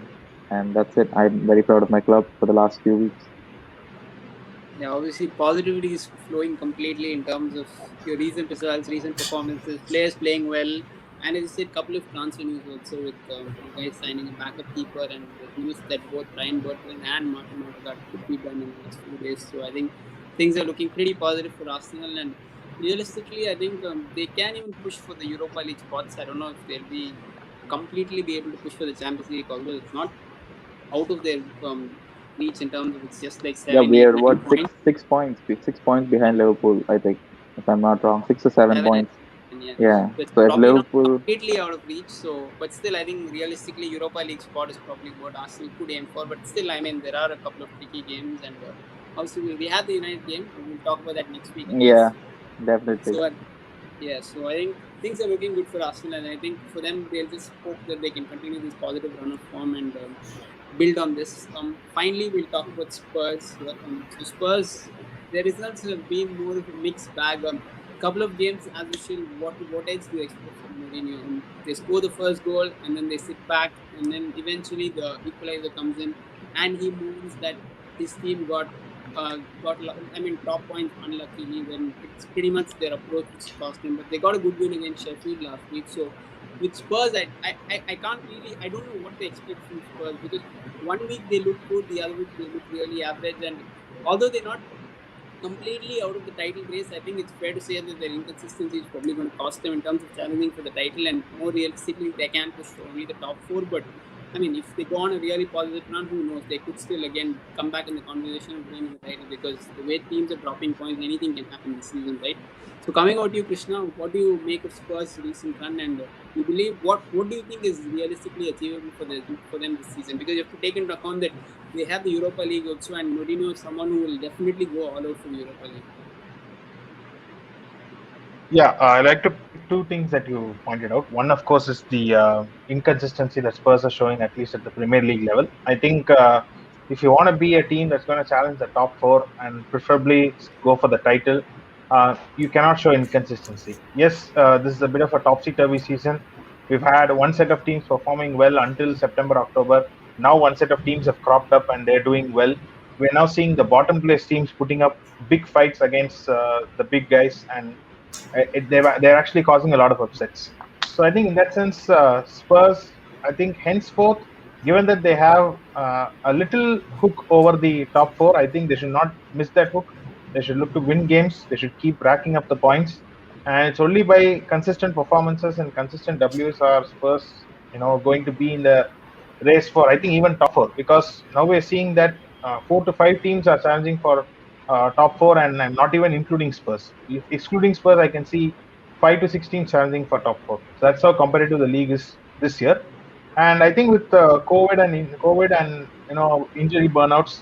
and that's it. I'm very proud of my club for the last few weeks. Yeah, obviously positivity is flowing completely in terms of your recent results, recent performances, players playing well, and as I said, couple of transfer news also with you guys signing a backup keeper, and the news that both Ryan Bertrand and Martin Odegaard could be done in the next few days. So I think things are looking pretty positive for Arsenal, and realistically, I think they can even push for the Europa League spots. I don't know if they'll be able to push for the Champions League, although it's not out of their reach in terms of it's just like Yeah, 7, 8, we're 9 what points. 6 points behind Liverpool, I think, if I'm not wrong, 6 or 7 7 points. and yeah. Yeah. So it's So if probably not Liverpool, completely out of reach. So, but still, I think realistically, Europa League spot is probably what Arsenal could aim for. But still, I mean, there are a couple of tricky games, and also we have the United game. We'll talk about that next week, I guess. yeah, definitely. So, yeah, so I think things are looking good for Arsenal, and I think for them, they'll just hope that they can continue this positive run of form and build on this. Finally, we'll talk about Spurs. So Spurs, their results have been more of a mixed bag. Couple of games, as usual, what else do you expect from Mourinho? They score the first goal, and then they sit back, and then eventually the equalizer comes in, and he moves that his team I mean, top points unluckily. When it's pretty much their approach which cost them, but they got a good win against Sheffield last week. So with Spurs, I can't really, I don't know what to expect from Spurs, because one week they look good, the other week they look really average, and although they're not completely out of the title race, I think it's fair to say that their inconsistency is probably going to cost them in terms of challenging for the title, and more realistically, they can push for only the top four. But I mean, if they go on a really positive run, who knows? They could still again come back in the conversation of winning the title, because the way teams are dropping points, anything can happen this season, right? So coming out to you, Krishna, what do you make of Spurs' recent run, and you believe what do you think is realistically achievable for them this season? Because you have to take into account that they have the Europa League also, and Mourinho is someone who will definitely go all out for the Europa League. Yeah, I like to pick two things that you pointed out. One, of course, is the inconsistency that Spurs are showing, at least at the Premier League level. I think if you want to be a team that's going to challenge the top four and preferably go for the title, you cannot show inconsistency. Yes, this is a bit of a topsy-turvy season. We've had one set of teams performing well until September, October. Now one set of teams have cropped up and they're doing well. We're now seeing the bottom place teams putting up big fights against the big guys, and they're actually causing a lot of upsets. So I think in that sense, Spurs, I think henceforth, given that they have a little hook over the top four, I think they should not miss that hook. They should look to win games. They should keep racking up the points, and it's only by consistent performances and consistent Ws are Spurs, going to be in the race for, I think, even top four, because now we're seeing that 4 to 5 teams are challenging for top four, and I'm not even including Spurs. If excluding Spurs, I can see 5 to 6 teams challenging for top four. So that's how competitive the league is this year. And I think with COVID and injury burnouts,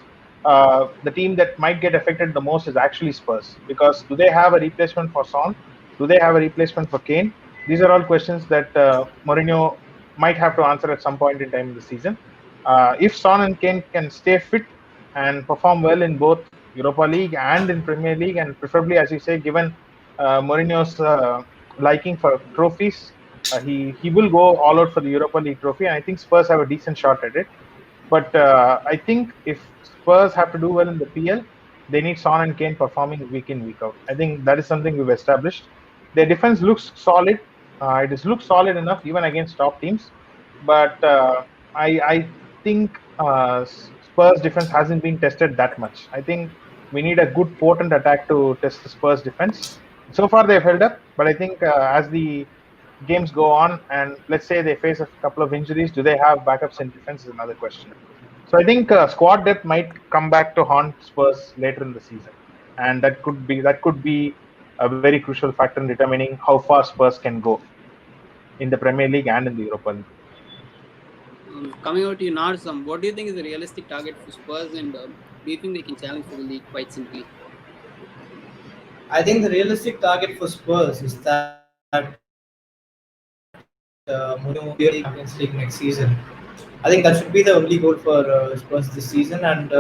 the team that might get affected the most is actually Spurs, because do they have a replacement for Son? Do they have a replacement for Kane? These are all questions that Mourinho might have to answer at some point in time in the season. If Son and Kane can stay fit and perform well in both Europa League and in Premier League, and preferably, as you say, given Mourinho's liking for trophies, he will go all out for the Europa League trophy, and I think Spurs have a decent shot at it. But I think if Spurs have to do well in the PL, they need Son and Kane performing week in, week out. I think that is something we've established. Their defense looks solid. It is looks solid enough even against top teams. But I think Spurs defense hasn't been tested that much. I think we need a good potent attack to test the Spurs defense. So far they've held up, but I think as the games go on and let's say they face a couple of injuries, do they have backups in defense is another question. So I think squad depth might come back to haunt Spurs later in the season, and that could be a very crucial factor in determining how far Spurs can go in the Premier League and in the Europa League. Coming out to you, Nars, what do you think is a realistic target for Spurs, and do you think they can challenge for the league quite simply? I think the realistic target for Spurs is that Mourinho Champions League next season. I think that should be the only goal for Spurs this season. And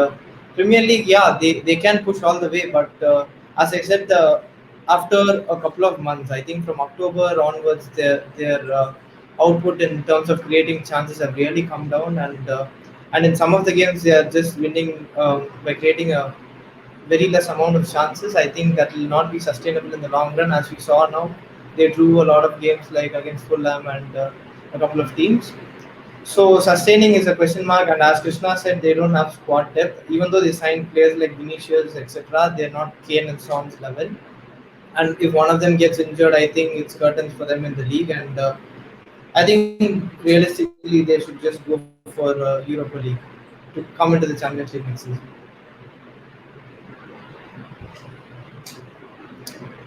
Premier League, yeah, they can push all the way. But as I said, after a couple of months, I think from October onwards, their output in terms of creating chances have really come down. And in some of the games, they are just winning by creating a very less amount of chances. I think that will not be sustainable in the long run. As we saw now, they drew a lot of games like against Fulham and a couple of teams. So sustaining is a question mark, and as Krishna said, they don't have squad depth. Even though they signed players like Vinicius, etc., they're not Kane and Son's level. And if one of them gets injured, I think it's curtains for them in the league. And I think realistically, they should just go for Europa League to come into the Champions League next season.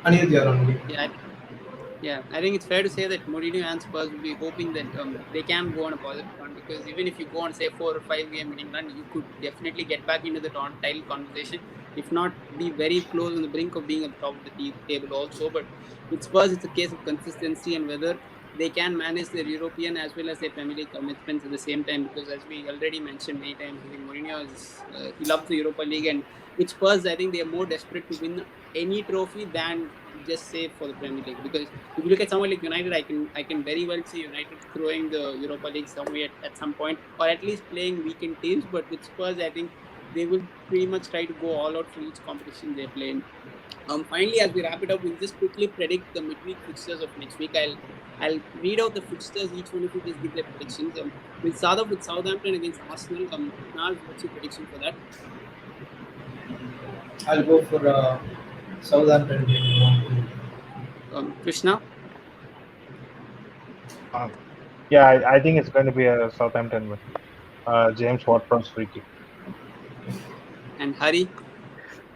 Anirudh, you're on mute. Yeah, I think it's fair to say that Mourinho and Spurs will be hoping that they can go on a positive run, because even if you go on, say, 4 or 5 game winning run, you could definitely get back into the title conversation. If not, be very close on the brink of being at the top of the table also. But with Spurs, it's a case of consistency and whether they can manage their European as well as their Premier League commitments at the same time. Because as we already mentioned many times, I think Mourinho he loves the Europa League, and with Spurs, I think they are more desperate to win any trophy than just say for the Premier League. Because if you look at someone like United, I can very well see United throwing the Europa League somewhere at some point, or at least playing weekend teams. But with Spurs, I think they will pretty much try to go all out for each competition they play in. Finally, as we wrap it up, we'll just quickly predict the midweek fixtures of next week. I'll read out the fixtures. Each one of you just give their predictions. We'll start off with Southampton against Arsenal. Now, what's your prediction for that? I'll go for Southampton. Krishna? Yeah, I think it's going to be a Southampton win. James Ward-Prowse free kick. And Hari?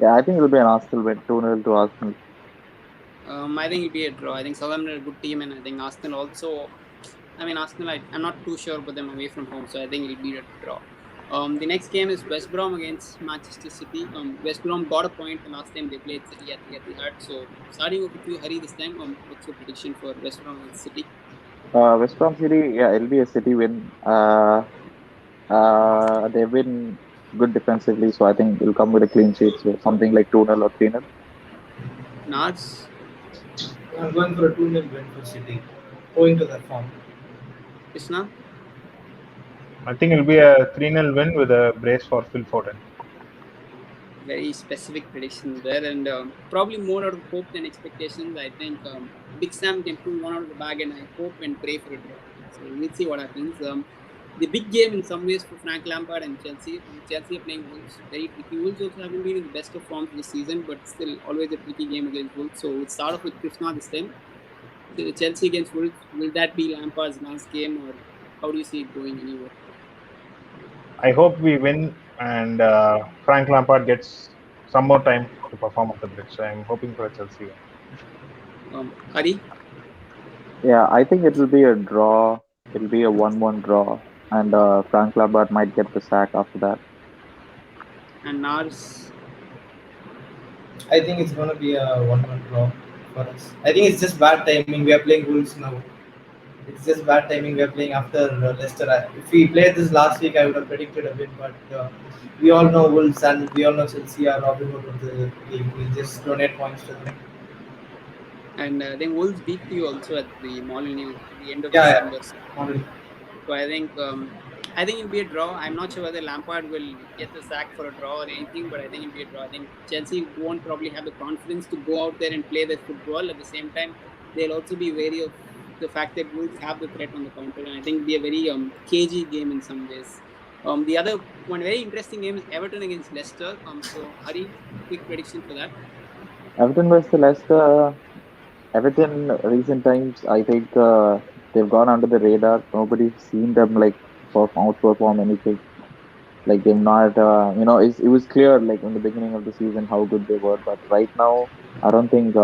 Yeah, I think it'll be an Arsenal win, 2-0 to Arsenal. I think it'll be a draw. I think Southampton are a good team, and I think Arsenal also. Arsenal, I'm not too sure about them away from home, so I think it'll be a draw. The next game is West Brom against Manchester City. West Brom got a point the last time they played City at the Etihad. So starting off with you, Hari, this time, what's your prediction for West Brom against City? West Brom City, yeah, it'll be a City win. They've been good defensively, so I think it'll come with a clean sheet, so something like 2-0 or 3-0. Nars? I'm going for a 2-0 win for City, owing to that form. Krishna? I think it'll be a 3-0 win with a brace for Phil Foden. Very specific predictions there, and probably more out of hope than expectations. I think Big Sam can pull one out of the bag, and I hope and pray for it. So we'll see what happens. The big game in some ways for Frank Lampard and Chelsea. Chelsea are playing Wolves, very tricky. Wolves also haven't been in the best of form this season, but still always a tricky game against Wolves. So we'll start off with Krishna this time. The Chelsea against Wolves, will that be Lampard's last game, or how do you see it going anywhere? I hope we win and Frank Lampard gets some more time to perform at the bridge. So I'm hoping for a Chelsea win. Hari? Yeah, I think it will be a draw. It'll be a 1-1 draw, and Frank Lampard might get the sack after that. And Nars? I think it's going to be a 1-1 draw for us. I think it's just bad timing. We are playing Wolves now. It's just bad timing. We are playing after Leicester. If we played this last week, I would have predicted a win. But we all know Wolves and we all know Chelsea are Robin Hood of the league. We just donate points to them. And then Wolves beat you also at the Molineux at the end of Yeah, December. yeah. Already. So I think it'll be a draw. I'm not sure whether Lampard will get the sack for a draw or anything, but I think it'll be a draw. I think Chelsea won't probably have the confidence to go out there and play their football. At the same time, they'll also be wary of the fact that Wolves have the threat on the counter, and I think it'll be a very cagey game in some ways. The other one very interesting game is Everton against Leicester. So Hari, quick prediction for that. Everton versus Leicester. Everton recent times, I think they've gone under the radar. Nobody's seen them like outperform anything. Like they've not, it was clear like in the beginning of the season how good they were, but right now I don't think,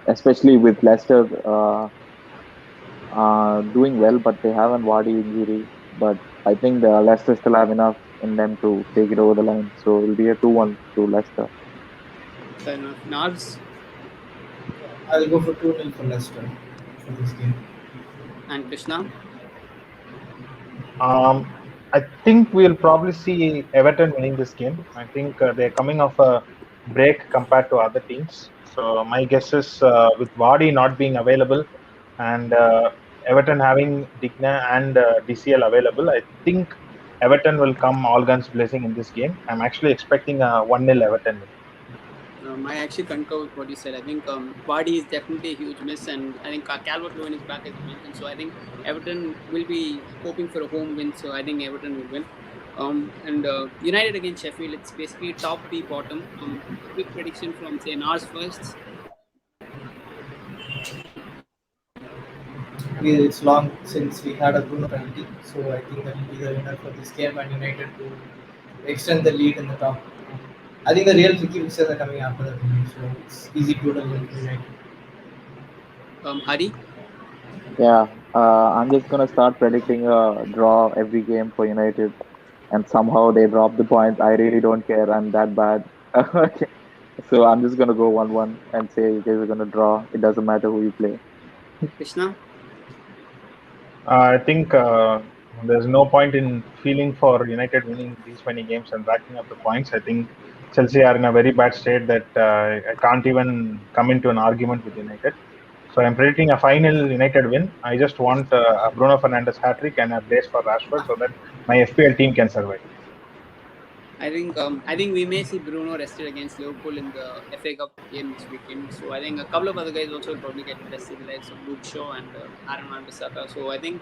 especially with Leicester doing well, but they have a Vardy injury. But I think the Leicester still have enough in them to take it over the line. So it'll be a 2-1 to Leicester. Fair enough. Narbs I'll go for 2-0 for Leicester for this game. and Krishna. Um, I think we'll probably see Everton winning this game. I think they're coming off a break compared to other teams. So my guess is with Vardy not being available and Everton having Digna and DCL available, I think Everton will come all guns blazing in this game. I'm actually expecting a 1-0 Everton win. I actually concur with what you said. I think Vardy is definitely a huge miss, and I think Calvert-Lewin is back as you mentioned. So I think Everton will be hoping for a home win. So I think Everton will win. And United against Sheffield, it's basically top v bottom. Quick prediction from say Nars first. It's long since we had a Bruno penalty, so I think that will be the winner for this game and United to extend the lead in the top. I think the real tricky fixtures are coming after that game, so it's easy to tell United. Hari. Yeah, I'm just gonna start predicting a draw every game for United, and somehow they drop the points. I really don't care. I'm that bad. So I'm just gonna go 1-1 and say you guys are gonna draw. It doesn't matter who you play. Krishna. I think there's no point in feeling for United winning these many games and racking up the points. I think Chelsea are in a very bad state that I can't even come into an argument with United. So I'm predicting a final United win. I just want a Bruno Fernandes hat trick and a brace for Rashford so that my FPL team can survive. I think we may see Bruno rested against Liverpool in the FA Cup game this weekend. So I think a couple of other guys also will probably get rested, like some Luke Shaw and Aaron Wan-Bissaka. So I think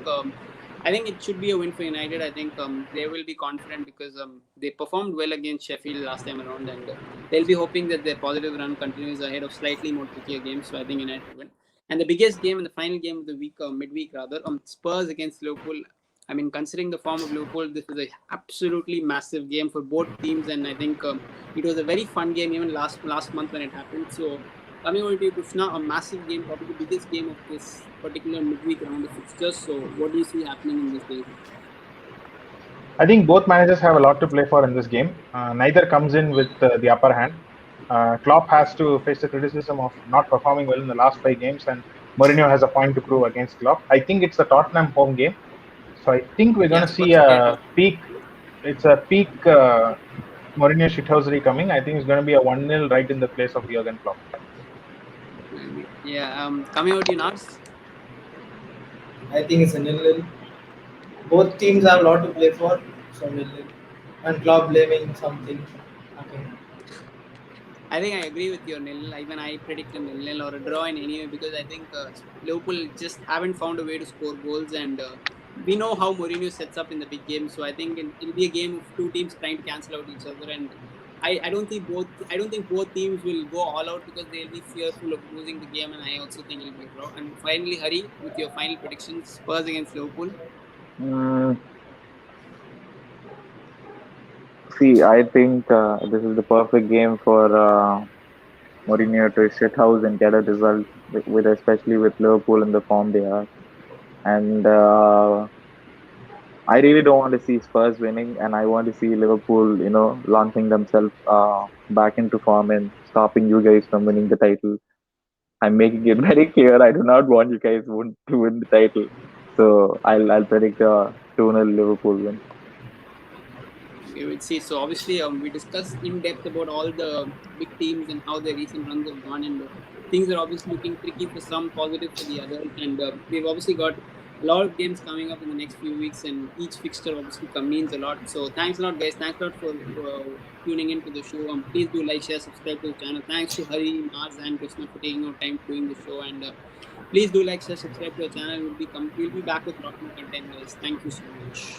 it should be a win for United. I think they will be confident because they performed well against Sheffield last time around, and they'll be hoping that their positive run continues ahead of slightly more trickier games. So I think United will win. And the biggest game and the final game of the week, midweek rather, Spurs against Liverpool. I mean, considering the form of Liverpool, this was a absolutely massive game for both teams, and I think it was a very fun game even last month when it happened. So, coming over to you, Krishna, a massive game, probably the biggest game of this particular midweek round of fixtures. So, what do you see happening in this game? I think both managers have a lot to play for in this game. Neither comes in with the upper hand. Klopp has to face the criticism of not performing well in the last 5 games, and Mourinho has a point to prove against Klopp. I think it's the Tottenham home game. So I think we're going to see Spurs ahead, a peak. It's a peak Mourinho shithousery coming. I think it's going to be a 1-0 right in the place of Jurgen Klopp. Yeah, coming out, you Nars. I think it's a 0-0. Both teams have a lot to play for, so 0-0. And Klopp blaming something. Okay. I think I agree with your nil. Even I predict a nil or a draw in any way because I think Liverpool just haven't found a way to score goals, and we know how Mourinho sets up in the big games. So I think it'll be a game of two teams trying to cancel out each other, and I don't think both teams will go all out because they'll be fearful of losing the game, and I also think it'll be a draw. And finally, Hari, with your final predictions, Spurs against Liverpool. See, I think this is the perfect game for Mourinho to shit house and get a result with especially with Liverpool in the form they are. And I really don't want to see Spurs winning, and I want to see Liverpool, launching themselves back into form and stopping you guys from winning the title. I'm making it very clear. I do not want you guys to win the title. So I'll predict a 2-0 Liverpool win. We will see. So obviously, we discussed in depth about all the big teams and how their recent runs have gone, and things are obviously looking tricky for some, positive for the others. And we've obviously got a lot of games coming up in the next few weeks, and each fixture obviously means a lot. So thanks a lot, guys. Thanks a lot for tuning into the show. Please do like, share, subscribe to the channel. Thanks to Hari, Mars, and Krishna for taking out time doing the show. And please do like, share, subscribe to the channel. We'll be back with a lot more content, guys. Thank you so much.